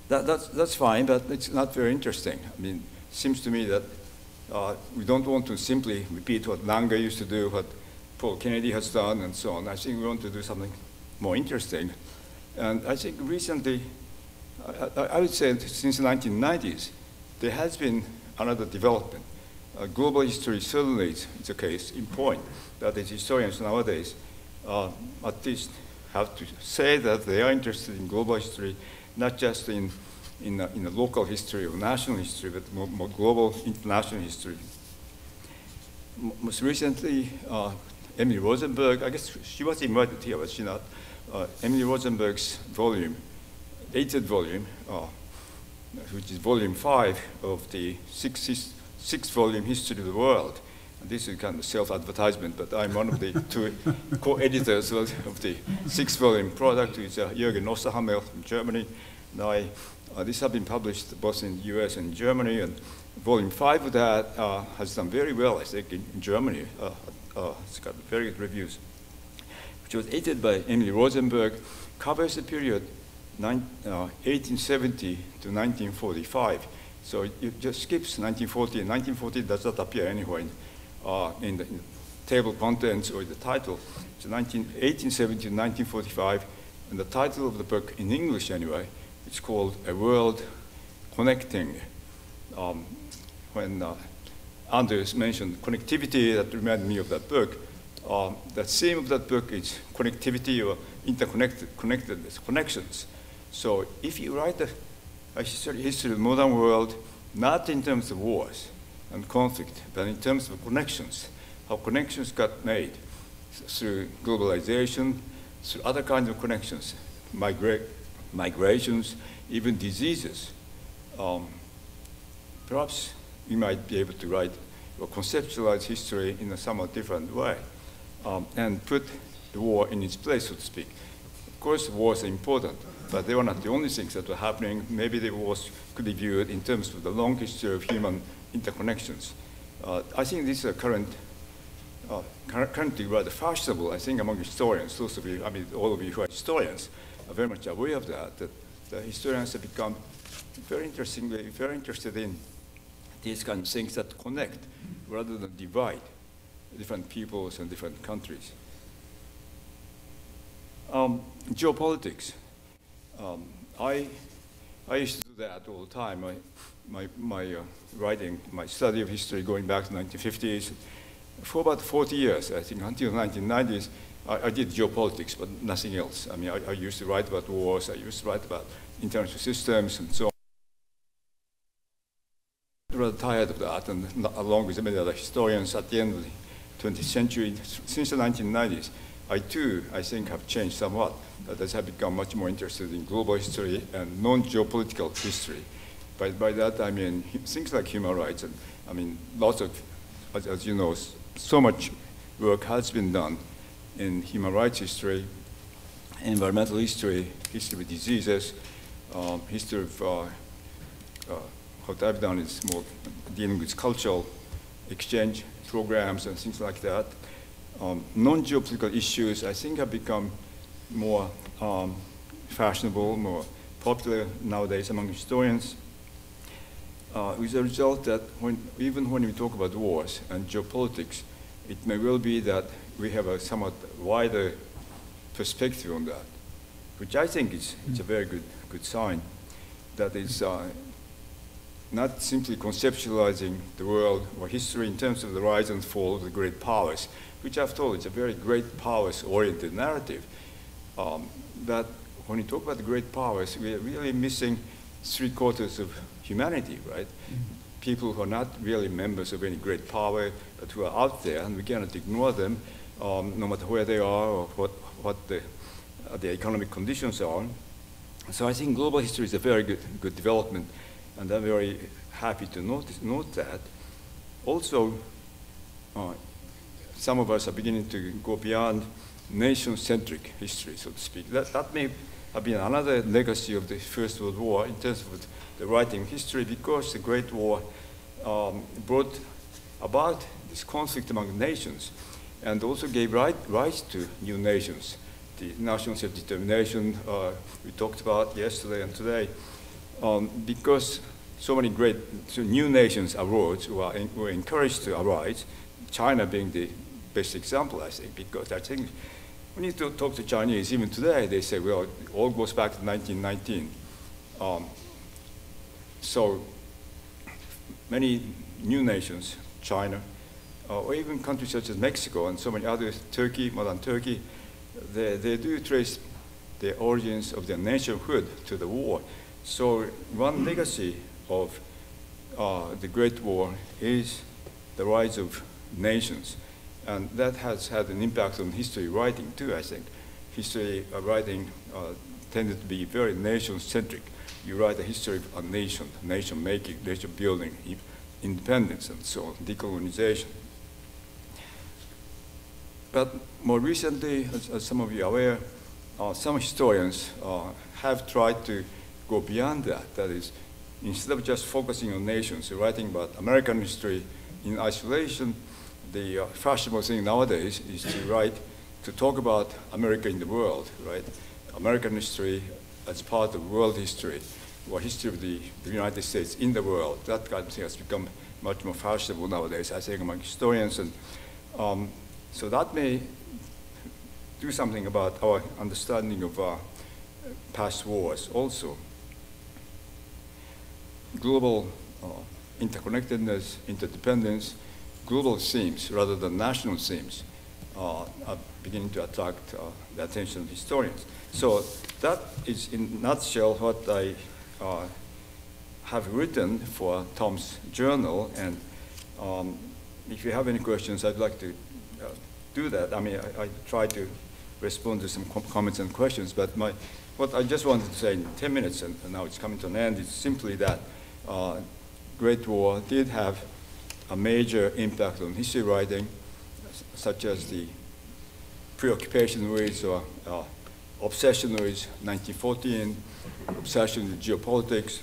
That's fine, but it's not very interesting. I mean, it seems to me that We don't want to simply repeat what Langer used to do, what Paul Kennedy has done, and so on. I think we want to do something more interesting. And I think recently, I would say since the 1990s, there has been another development. Global history certainly is a case in point that is historians nowadays at least have to say that they are interested in global history, not just in a local history or national history, but more global international history. Most recently, Emily Rosenberg, I guess she was invited here, was she not? Emily Rosenberg's volume, 8th volume, which is volume 5 of the sixth volume History of the World. And this is kind of self-advertisement, but I'm one of the 2 co-editors of the 6th volume product, which is Jürgen Osterhammer from Germany. Now, these have been published both in the US and Germany, and volume 5 of that has done very well, I think, in Germany. It's got very good reviews. Which was edited by Emily Rosenberg, covers the period 1870 to 1945. So it just skips 1940, and 1940 does not appear anywhere in the table contents or the title. So 1870 to 1945, and the title of the book in English anyway, it's called A World Connecting. When Anders mentioned connectivity, that reminded me of that book. The theme of that book is connectivity or connectedness, connections. So if you write a history of the modern world, not in terms of wars and conflict, but in terms of connections, how connections got made through globalization, through other kinds of connections, migrations, even diseases, perhaps you might be able to write or conceptualize history in a somewhat different way and put the war in its place, so to speak. Of course, wars are important, but they were not the only things that were happening. Maybe the wars could be viewed in terms of the long history of human interconnections. I think this is a currently rather fashionable, I think, among historians. Those of you, I mean, all of you who are historians are very much aware of that the historians have become very interested in these kind of things that connect rather than divide different peoples and different countries. Geopolitics. I used to do that all the time. My writing, my study of history going back to the 1950s. For about 40 years, I think, until the 1990s, I did geopolitics, but nothing else. I mean, I used to write about wars, I used to write about international systems and so on. Rather tired of that, and along with many other historians at the end of the 20th century, since the 1990s, I too, I think, have changed somewhat. That I have become much more interested in global history and non-geopolitical history. By that, I mean things like human rights. And I mean, lots of, as you know, so much work has been done in human rights history, environmental history, history of diseases, history of what I've done is more dealing with cultural exchange programs and things like that. Non-geopolitical issues, I think, have become more fashionable, more popular nowadays among historians, with the result that even when we talk about wars and geopolitics, it may well be that we have a somewhat wider perspective on that, which I think is a very good sign. That is not simply conceptualizing the world or history in terms of the rise and fall of the great powers, which after all is a very great powers-oriented narrative. That when we talk about the great powers, we are really missing 3/4 of humanity, right? People who are not really members of any great power, but who are out there, and we cannot ignore them, no matter where they are or what the economic conditions are. So I think global history is a very good development, and I'm very happy to note that. Also, some of us are beginning to go beyond nation-centric history, so to speak. That may have been another legacy of the First World War in terms of the writing of history, because the Great War brought about this conflict among nations and also gave rise to new nations. The national self-determination we talked about yesterday and today, because so many great new nations arose who were encouraged to arise, China being the best example, I think, because I think when you talk to Chinese, even today, they say, well, it all goes back to 1919. So many new nations, China, or even countries such as Mexico and so many others, Turkey, modern Turkey, they do trace the origins of their nationhood to the war. So one legacy of the Great War is the rise of nations. And that has had an impact on history writing too, I think. History writing tended to be very nation-centric. You write a history of a nation, nation-making, nation-building, independence, and so on, decolonization. But more recently, as some of you are aware, some historians have tried to go beyond that. That is, instead of just focusing on nations, writing about American history in isolation, the fashionable thing nowadays is to talk about America in the world, right? American history as part of world history, or history of the United States in the world. That kind of thing has become much more fashionable nowadays, I think, among historians. And so that may do something about our understanding of past wars also. Global interconnectedness, interdependence, global themes rather than national themes are beginning to attract the attention of historians. So that is, in a nutshell, what I have written for Tom's journal. And if you have any questions, I'd like to do that. I mean, I try to respond to some comments and questions, but what I just wanted to say in 10 minutes, and now it's coming to an end, is simply that Great War did have a major impact on history writing, such as the preoccupation with or obsession with 1914, obsession with geopolitics,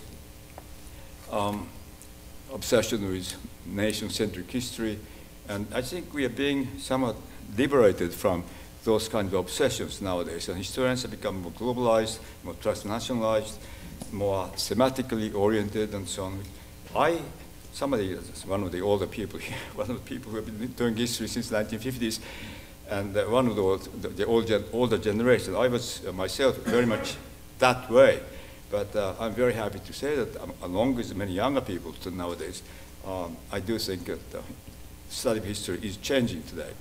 obsession with nation-centric history. And I think we are being somewhat liberated from those kinds of obsessions nowadays. And historians have become more globalized, more transnationalized, more thematically oriented, and so on. One of the older people here, one of the people who have been doing history since the 1950s, and one of the older generation. I was myself very much that way, but I'm very happy to say that along with many younger people nowadays, I do think that the study of history is changing today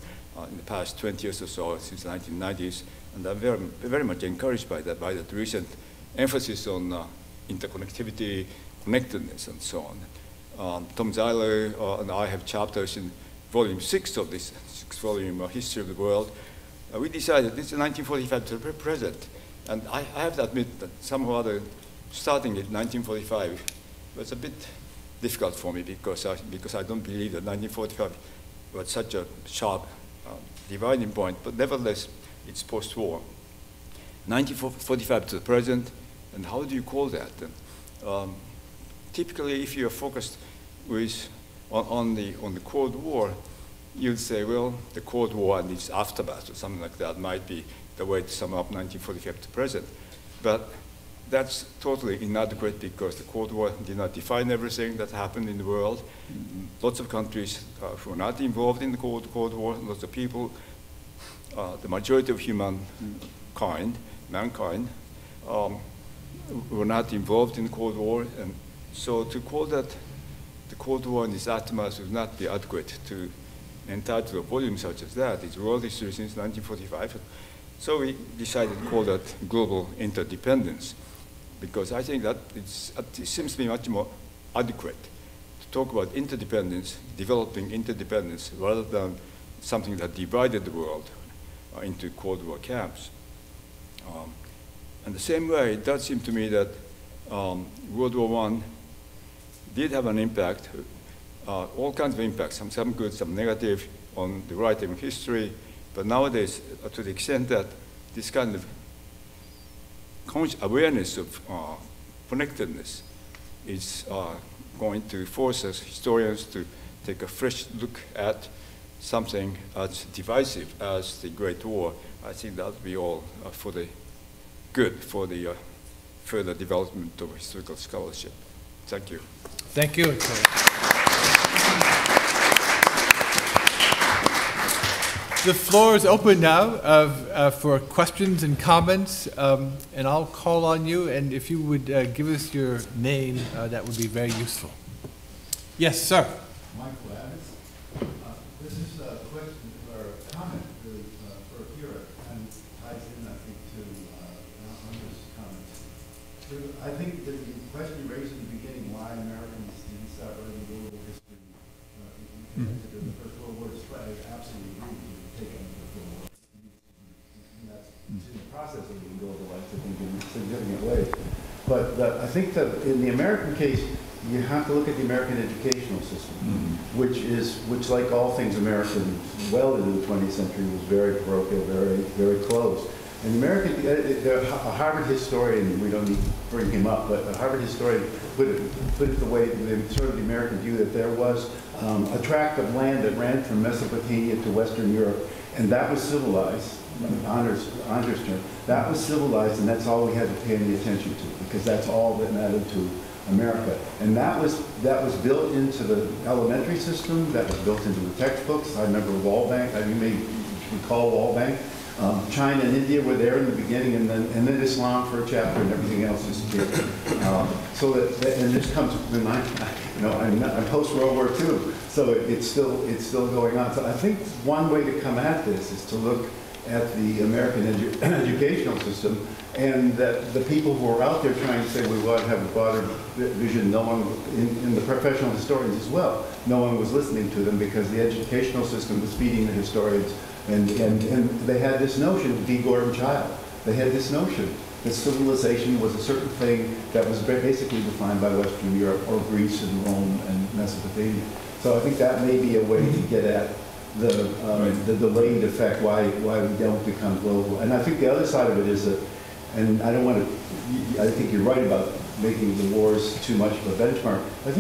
in the past 20 years or so, since the 1990s, and I'm very much encouraged by that recent emphasis on interconnectivity, connectedness, and so on. Tom Zeiler and I have chapters in volume 6 of this 6-volume History of the World. We decided this is 1945 to the present, and I have to admit that somehow or other, starting at 1945 was a bit difficult for me because I don't believe that 1945 was such a sharp dividing point, but nevertheless, it's post-war. 1945 to the present, and how do you call that? Typically, if you're focused on the Cold War, you'd say, well, the Cold War and its aftermath or something like that might be the way to sum up 1945 to present. But that's totally inadequate because the Cold War did not define everything that happened in the world. Lots of countries who were not involved in the Cold War, lots of people, the majority of mankind, were not involved in the Cold War. And so to call that the Cold War and its aftermath would not be adequate to entitle a volume such as that. It's world history since 1945. So we decided to call that global interdependence, because I think that it seems to be much more adequate to talk about interdependence, developing interdependence, rather than something that divided the world into Cold War camps. And the same way, it does seem to me that World War I did have an impact, all kinds of impacts, some good, some negative, on the writing of history. But nowadays, to the extent that this kind of conscious awareness of connectedness is going to force us historians to take a fresh look at something as divisive as the Great War, I think that would be all for the good, for the further development of historical scholarship. Thank you. Thank you. The floor is open now for questions and comments, and I'll call on you, and if you would give us your name, that would be very useful. Yes, sir. Michael Abbott. This is a question or a comment really for Akira, and ties in, I think, to Andre's comments. I think the question you raised in the beginning, why Americans didn't start writing global history connected to the First World War, I absolutely agree with you. Take on the First World War. And that's in the process of being globalized, I think, in significant ways. But I think that in the American case, you have to look at the American educational system, which like all things American, well into the 20th century, was very parochial, very closed. And a Harvard historian, we don't need to bring him up, but a Harvard historian put it the way, sort of the American view, that there was a tract of land that ran from Mesopotamia to Western Europe, and that was civilized. Anders' term, that was civilized, and that's all we had to pay any attention to, because that's all that mattered to America. And that was built into the elementary system, that was built into the textbooks. I remember Wallbank, you may recall Wallbank. China and India were there in the beginning, and then Islam for a chapter, and everything else disappeared. And this comes from I'm post World War II, so it's still going on. So I think one way to come at this is to look at the American educational system, and that the people who are out there trying to say we want to have a broader vision, no one, in the professional historians as well, no one was listening to them, because the educational system was feeding the historians, and they had this notion, D. Gordon Child, they had this notion that civilization was a certain thing that was basically defined by Western Europe, or Greece and Rome and Mesopotamia. So I think that may be a way to get at the delayed effect, why we don't become global. And I think the other side of it is that, and I don't want to, I think you're right about making the wars too much of a benchmark. I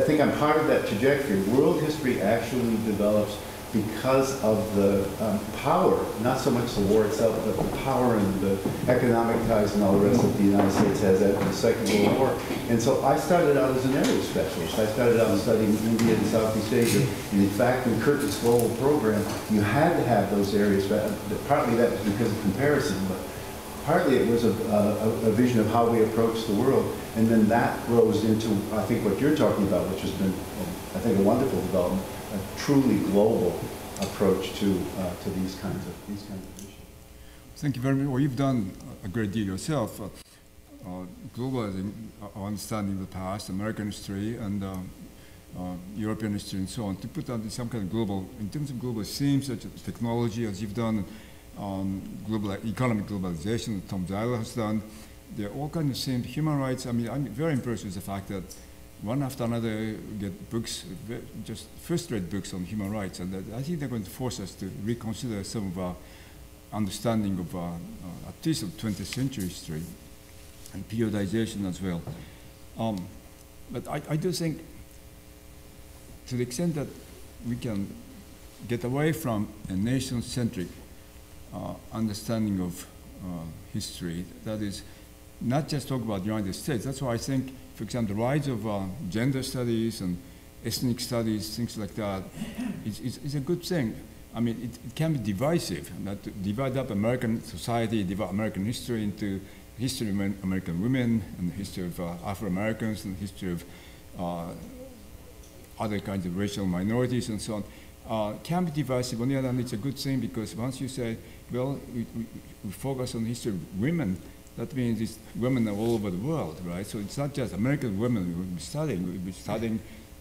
think I'm part of that trajectory. World history actually develops because of the power, not so much the war itself, but the power and the economic ties and all the rest that the United States has after the Second World War. And so I started out as an area specialist. I started out studying India and Southeast Asia. And in fact, in Curtin's global program, you had to have those areas. Partly that was because of comparison, but partly it was a vision of how we approach the world. And then that grows into, I think, what you're talking about, which has been, I think, a wonderful development, a truly global approach to these kinds of issues. Thank you very much. Well, you've done a great deal yourself, globalizing our understanding of the past, American history, and European history, and so on, to put on some kind of global, in terms of global themes such as technology, as you've done, global economic globalization, that Tom Zeiler has done. They're all kinds of themes. Human rights. I mean, I'm very impressed with the fact that one after another get books, just first-rate books on human rights, and I think they're going to force us to reconsider some of our understanding of at least of 20th century history and periodization as well. But I do think, to the extent that we can get away from a nation-centric understanding of history, that is, not just talk about the United States. That's why I think, for example, the rise of gender studies and ethnic studies, things like that, is a good thing. I mean, it can be divisive, that to divide up American society, divide American history into history of American women, and the history of Afro-Americans, and the history of other kinds of racial minorities, and so on, can be divisive. On the other hand, it's a good thing, because once you say, well, we focus on the history of women, that means it's women are all over the world, right? So it's not just American women we will be studying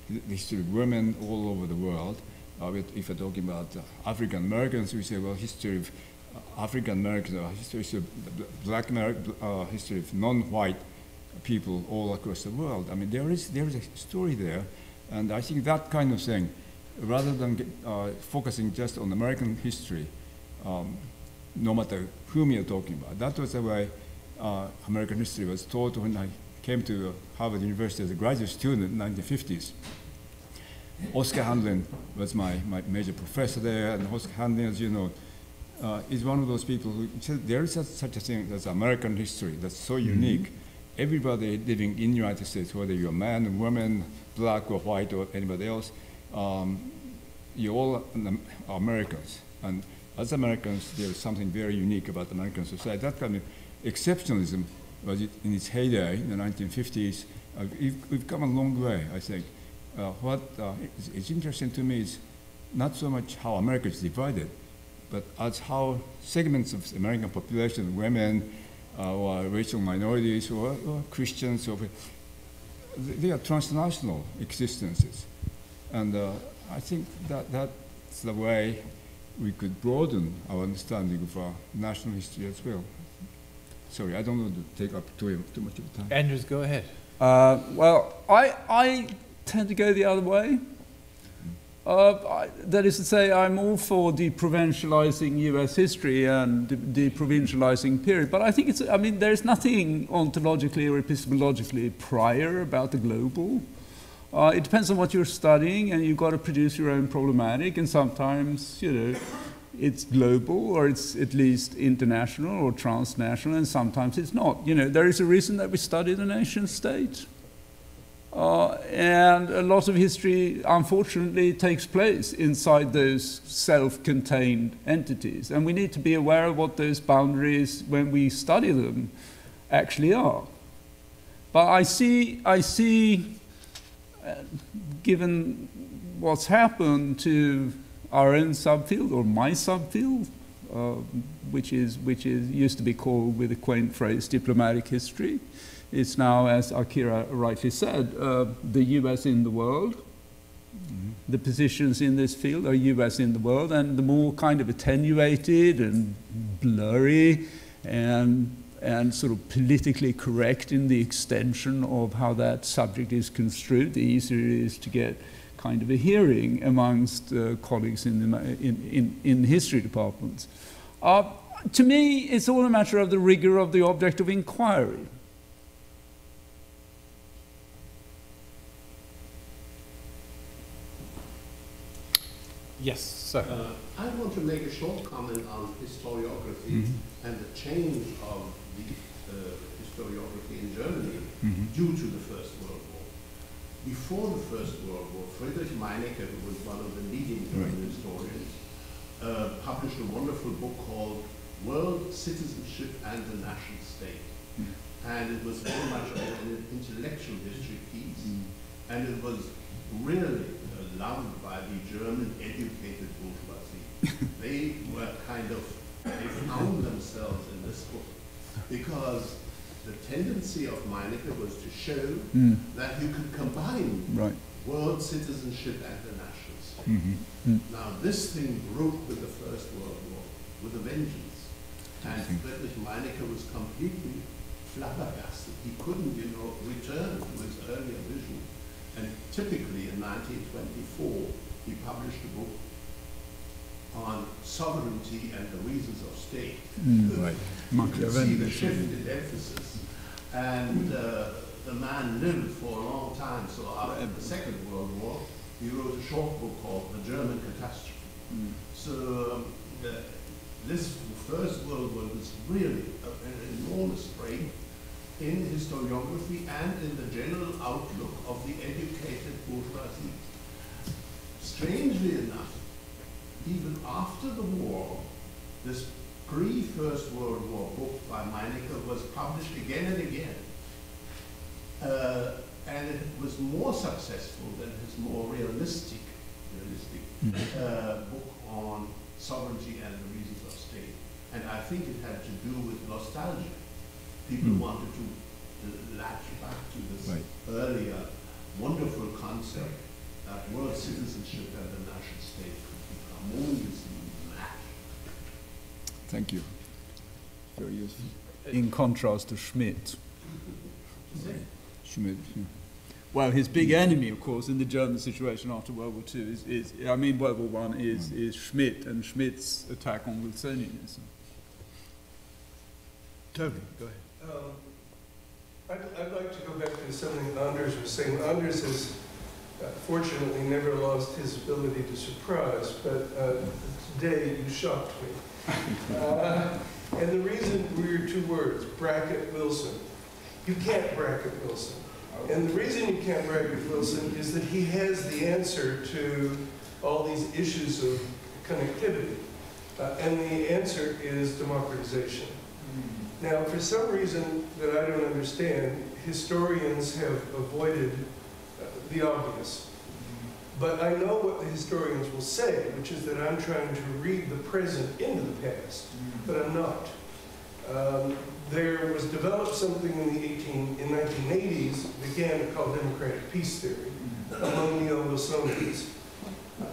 the history of women all over the world. If we're talking about African Americans, we say, well, history of African Americans, history of Black Americans, history of non-white people all across the world. I mean, there is a story there, and I think that kind of thing, rather than focusing just on American history, no matter whom you're talking about, that was the way American history was taught when I came to Harvard University as a graduate student in the 1950s. Oscar Handlin was my major professor there, and Oscar Handlin, as you know, is one of those people who said there is such a thing as American history that's so unique everybody living in the United States, whether you're a man, woman, black or white or anybody else, you're all Americans. And as Americans, there's something very unique about American society. That kind of exceptionalism was in its heyday in the 1950s. We've come a long way, I think. What is interesting to me is not so much how America is divided, but as how segments of the American population, women, or racial minorities, or Christians, they are transnational existences. And I think that's the way we could broaden our understanding of our national history as well. Sorry, I don't want to take up too much of the time. Andrews, go ahead. Well, I tend to go the other way. That is to say, I'm all for deprovincializing US history and deprovincializing period, but I think there's nothing ontologically or epistemologically prior about the global. It depends on what you're studying, and you've got to produce your own problematic, and sometimes, it's global, or it's at least international or transnational, and sometimes it's not. There is a reason that we study the nation state. And a lot of history, unfortunately, takes place inside those self-contained entities. And we need to be aware of what those boundaries, when we study them, actually are. But I see, given what's happened to our own subfield, or my subfield, which used to be called, with a quaint phrase, diplomatic history. It's now, as Akira rightly said, the US in the world. Mm-hmm. The positions in this field are US in the world, and the more kind of attenuated and blurry and sort of politically correct in the extension of how that subject is construed, the easier it is to get kind of a hearing amongst colleagues in history departments. To me, it's all a matter of the rigor of the object of inquiry. Yes, sir. I want to make a short comment on historiography and the change of the historiography in Germany due to the First World War. Before the First World War, Friedrich Meinecke, who was one of the leading German historians, published a wonderful book called World Citizenship and the National State. And it was very much an intellectual history piece, and it was really loved by the German educated bourgeoisie. They found themselves in this book because the tendency of Meinecke was to show that you could combine world citizenship and the national state. Now this thing broke with the First World War with a vengeance, and Friedrich Meinecke was completely flabbergasted. He couldn't, return to his earlier vision. And typically in 1924, he published a book on sovereignty and the reasons of state. You can see the shift in emphasis. And the man lived for a long time, so after the Second World War, he wrote a short book called The German Catastrophe. So this First World War was really an enormous break in historiography and in the general outlook of the educated bourgeoisie. Strangely enough, even after the war, this pre-First World War book by Meinecke was published again and again. And it was more successful than his more realistic book on sovereignty and the reasons of state. And I think it had to do with nostalgia. People wanted to latch back to this earlier wonderful concept that world citizenship and the national state could be harmoniously matched. Thank you. Very useful. In contrast to Schmidt. Schmidt, yeah. Well, his big enemy, of course, in the German situation after World War II World War I is Schmidt and Schmidt's attack on Wilsonianism. Toby, go ahead. I'd like to go back to something Anders was saying. Anders has fortunately never lost his ability to surprise, but today you shocked me. And the reason were your two words, bracket Wilson. You can't bracket Wilson. And the reason you can't bracket Wilson is that he has the answer to all these issues of connectivity. And the answer is democratization. Now, for some reason that I don't understand, historians have avoided the obvious. But I know what the historians will say, which is that I'm trying to read the present into the past, but I'm not. There was developed something in the 1980s, began called democratic peace theory among neo-Wilsonians.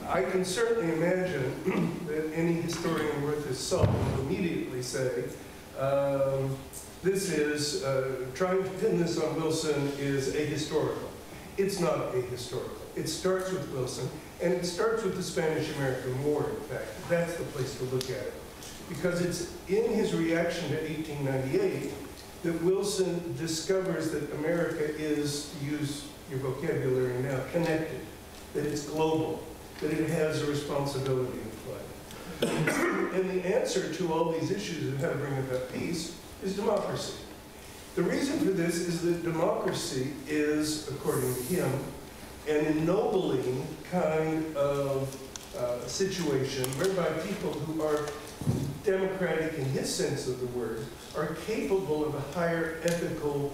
I can certainly imagine that any historian worth his salt will immediately say, this is, trying to pin this on Wilson is ahistorical. It's not ahistorical. It starts with Wilson, and it starts with the Spanish-American War, in fact. That's the place to look at it. Because it's in his reaction to 1898 that Wilson discovers that America is, to use your vocabulary now, connected, that it's global, that it has a responsibility to play. And the answer to all these issues of how to bring about peace is democracy. The reason for this is that democracy is, according to him, an ennobling kind of situation whereby people who are democratic in his sense of the word are capable of a higher ethical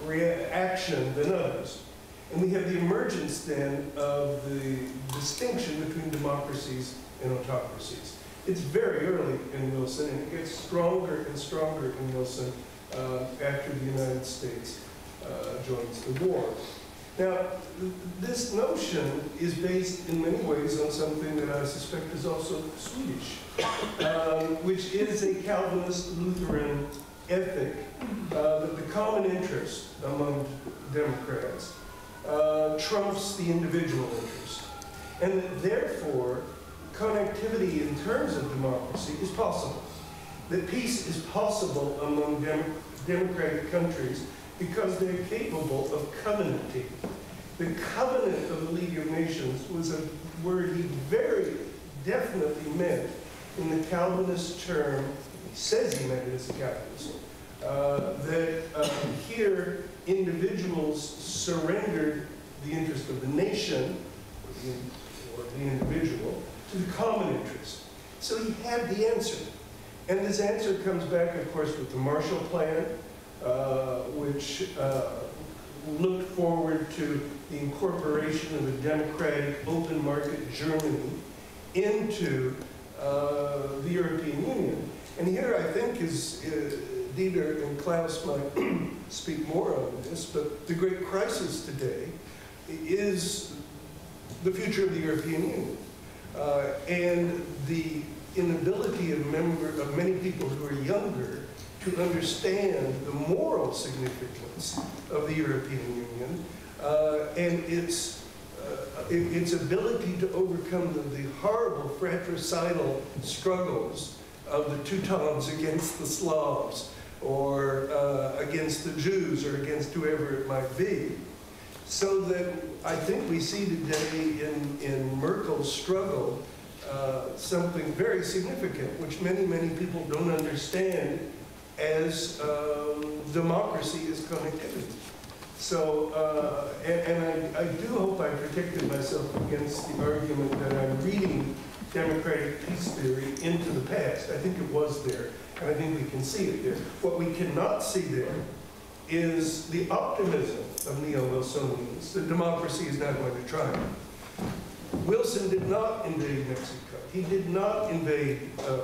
reaction than others. And we have the emergence then of the distinction between democracies and autocracies. It's very early in Wilson, and it gets stronger and stronger in Wilson after the United States joins the war. Now, this notion is based in many ways on something that I suspect is also Swedish, which is a Calvinist Lutheran ethic that the common interest among Democrats trumps the individual interest. And that therefore, connectivity in terms of democracy is possible. That peace is possible among democratic countries because they're capable of covenanting. The covenant of the League of Nations was a word he very definitely meant in the Calvinist term, he says he meant it as a Calvinist, that here individuals surrendered the interest of the nation, or the individual, to the common interest. So he had the answer. And this answer comes back, of course, with the Marshall Plan, which looked forward to the incorporation of a democratic, open market Germany into the European Union. And here I think is, Dieter and Klaus might speak more on this, but the great crisis today is the future of the European Union. And the inability of many people who are younger to understand the moral significance of the European Union and its ability to overcome the horrible fratricidal struggles of the Teutons against the Slavs, or against the Jews, or against whoever it might be. So that I think we see today in Merkel's struggle something very significant, which many, many people don't understand as democracy is connectivity. So, and I do hope I protected myself against the argument that I'm reading democratic peace theory into the past. I think it was there, and I think we can see it there. What we cannot see there is the optimism of neo-Wilsonians that democracy is not going to triumph. Wilson did not invade Mexico. He did not invade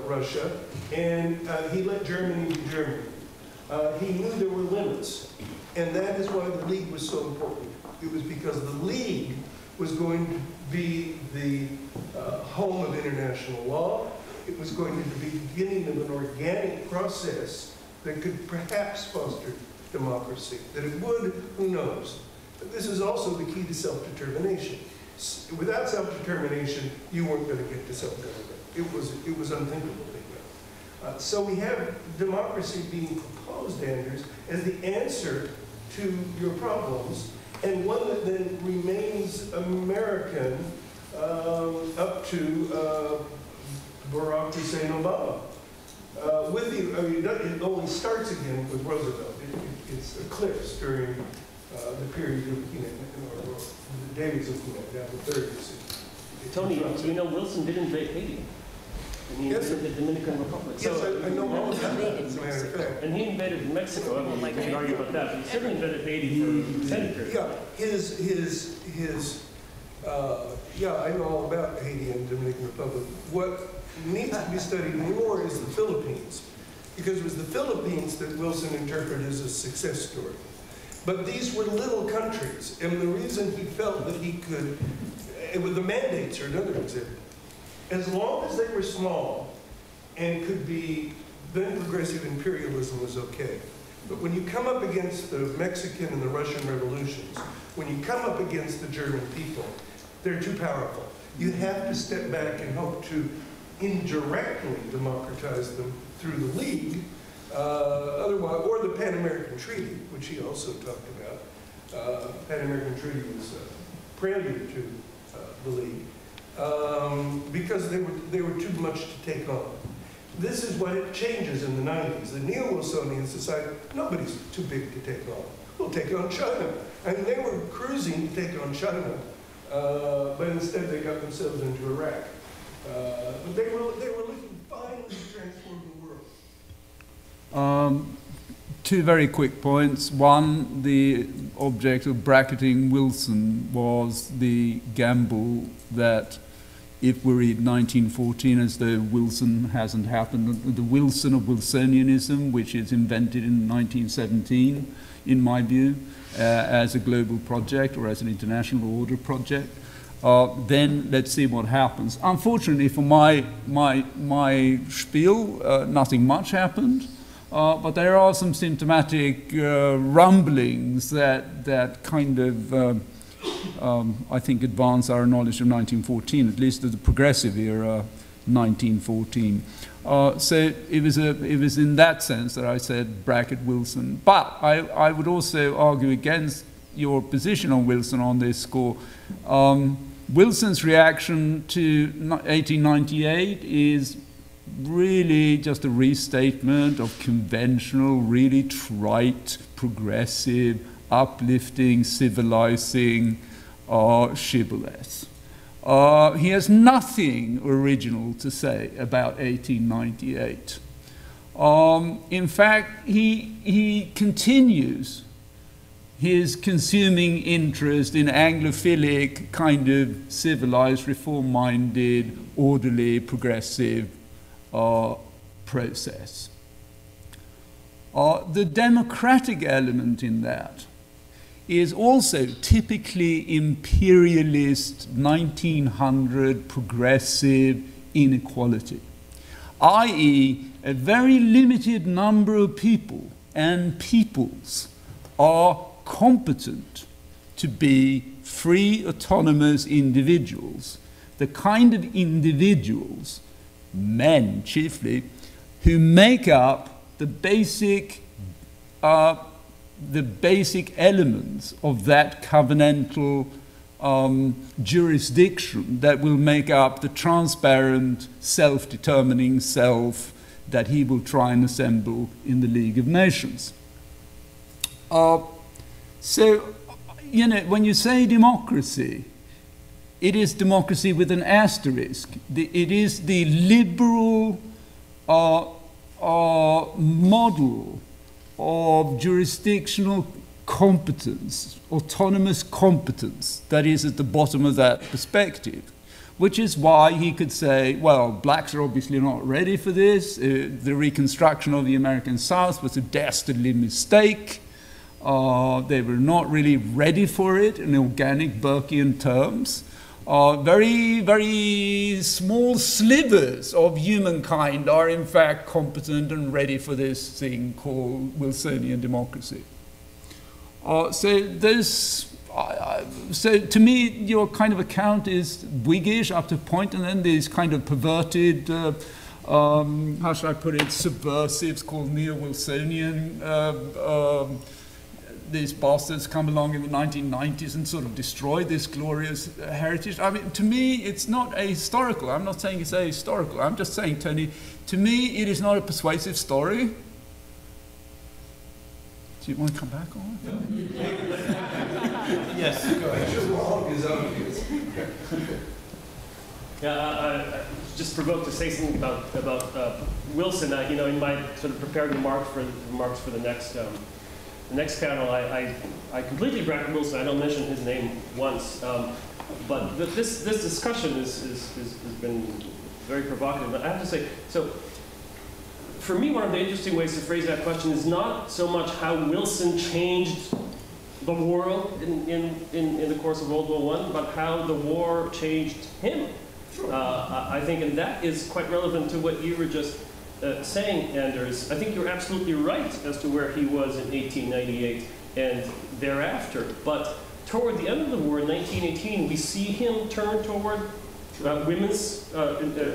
Russia, and he let Germany be Germany. He knew there were limits, and that is why the League was so important. It was because the League was going to be the home of international law. It was going to be the beginning of an organic process that could perhaps foster democracy. That it would, who knows? But this is also the key to self-determination. Without self-determination, you weren't going to get to self-government. It was unthinkable. So we have democracy being proposed, Anders, as the answer to your problems, and one that then remains American up to Barack Hussein Obama. It only starts again with Roosevelt. it's eclipsed during the period you're looking at, or the days looking at, down the 30s. Tony, you know Wilson did invade Haiti. And he Yes, invaded the Dominican Republic. Yes, I know all about that, as a matter of fact. And he invaded Mexico. I mean, you can argue about that, but he certainly invaded Haiti for centuries. Yeah, I know all about Haiti and Dominican Republic. What needs to be studied more is the Philippines, because it was the Philippines that Wilson interpreted as a success story. But these were little countries, and the reason he felt that he could, the mandates are another example. As long as they were small and could be, then progressive imperialism was okay. But when you come up against the Mexican and the Russian revolutions, when you come up against the German people, they're too powerful. You have to step back and hope to indirectly democratize them through the League, otherwise, or the Pan American Treaty, which he also talked about. Pan American Treaty was a prelude to the League, because they were too much to take on. This is what it changes in the 90s. The neo-Wilsonians decided nobody's too big to take on. We'll take on China. And they were cruising to take on China, but instead they got themselves into Iraq. But they were looking finally to transform the world. Two very quick points. One, the object of bracketing Wilson was the gamble that if we read 1914 as though Wilson hasn't happened, the Wilson of Wilsonianism, which is invented in 1917, in my view, as a global project or as an international order project, then let's see what happens. Unfortunately for my spiel, nothing much happened. But there are some symptomatic rumblings that kind of, I think, advance our knowledge of 1914, at least of the progressive era, 1914. So it was in that sense that I said bracket Wilson. But I would also argue against your position on Wilson on this score. Wilson's reaction to 1898 is really just a restatement of conventional, really trite, progressive, uplifting, civilizing shibboleth. He has nothing original to say about 1898. In fact, he continues his consuming interest in Anglophilic, kind of civilized, reform-minded, orderly, progressive process. The democratic element in that is also typically imperialist, 1900 progressive inequality, i.e., a very limited number of people and peoples are competent to be free, autonomous individuals, the kind of individuals, men chiefly, who make up the basic elements of that covenantal jurisdiction that will make up the transparent, self-determining self that he will try and assemble in the League of Nations. So, you know, when you say democracy, it is democracy with an asterisk. It is the liberal model of jurisdictional competence, autonomous competence, that is at the bottom of that perspective, which is why he could say, well, blacks are obviously not ready for this. The reconstruction of the American South was a dastardly mistake. They were not really ready for it in organic Burkean terms. Very, very small slivers of humankind are in fact competent and ready for this thing called Wilsonian democracy. So to me, your kind of account is Whiggish up to a point, and then these kind of perverted, how should I put it, subversives called neo-Wilsonian. These bastards come along in the 1990s and sort of destroy this glorious heritage. I mean, to me, it's not ahistorical. I'm not saying it's ahistorical. I'm just saying, Tony, to me, it is not a persuasive story. Do you want to come back on? Yes, go ahead. You're wrong is obvious. Yeah, just provoked to say something about Wilson. You know, in my sort of prepared remarks for the next panel, I completely bracket Wilson. I don't mention his name once, but this discussion has been very provocative. But I have to say, so for me, one of the interesting ways to phrase that question is not so much how Wilson changed the world in the course of World War I, but how the war changed him. I think, and that is quite relevant to what you were just saying, Anders. I think you're absolutely right as to where he was in 1898 and thereafter. But toward the end of the war in 1918, we see him turn toward women's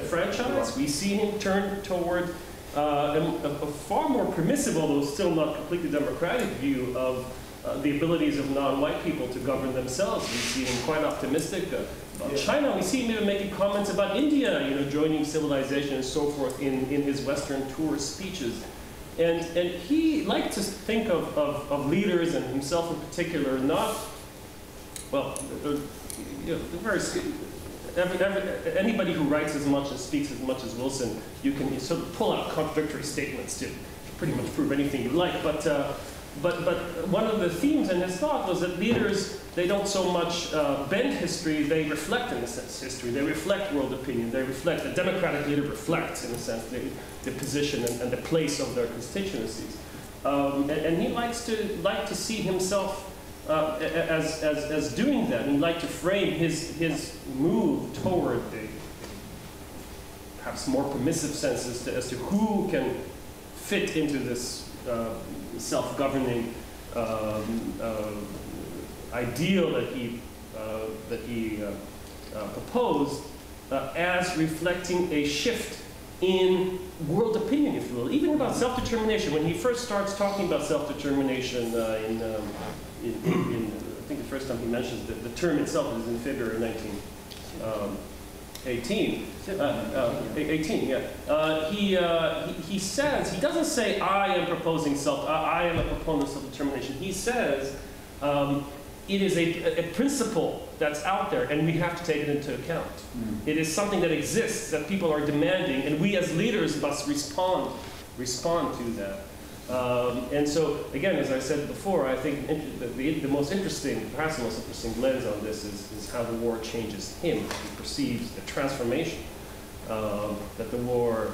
franchise. We see him turn toward a far more permissive, although still not completely democratic view of the abilities of non-white people to govern themselves. We see him quite optimistic about China. We see him even making comments about India, you know, joining civilization and so forth in his Western tour speeches. And he liked to think of leaders, and himself in particular, not, well, you know, anybody who writes as much and speaks as much as Wilson, you can sort of pull out contradictory statements to pretty much prove anything you like. But one of the themes in his thought was that leaders, they don't so much bend history, they reflect, in a sense, history. They reflect world opinion. They reflect, the democratic leader reflects, in a sense, the position and the place of their constituencies. And he likes to see himself as doing that, and he'd like to frame his move toward the perhaps more permissive sense as to who can fit into this self-governing ideal that he proposed as reflecting a shift in world opinion, if you will, even about self-determination. When he first starts talking about self-determination I think the first time he mentions the term itself is in February 1918. 18, yeah. He says, he doesn't say, I am proposing I am a proponent of self-determination. He says, it is a principle that's out there, and we have to take it into account. It is something that exists, that people are demanding, and we as leaders must respond to that. And so, again, as I said before, I think the most interesting, perhaps the most interesting lens on this is how the war changes him. He perceives the transformation that the war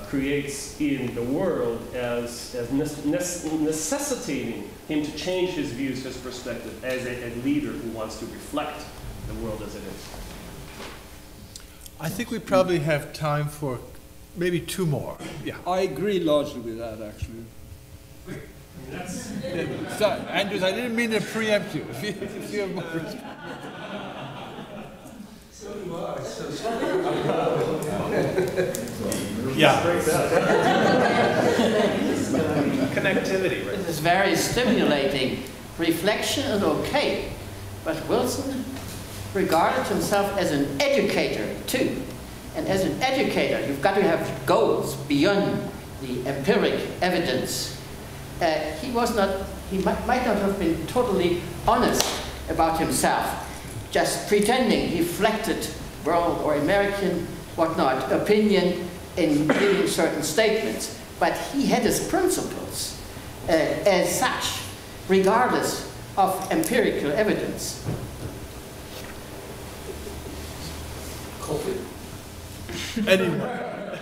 creates in the world as necessitating him to change his views, his perspective, as a leader who wants to reflect the world as it is. I think we probably have time for maybe two more. Yeah. I agree largely with that, actually. So, Andrews, I didn't mean to preempt you. If you have more. So do I. So sorry. Yeah. Connectivity, right? It is very stimulating. Reflection is okay, but Wilson regarded himself as an educator too. And as an educator, you've got to have goals beyond the empiric evidence. He might not have been totally honest about himself, just pretending he reflected world or American, whatnot, opinion in giving certain statements. But he had his principles as such, regardless of empirical evidence. Anyway,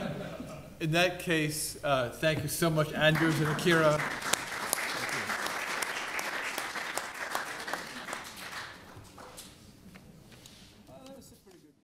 in that case, thank you so much, Andrews and Akira.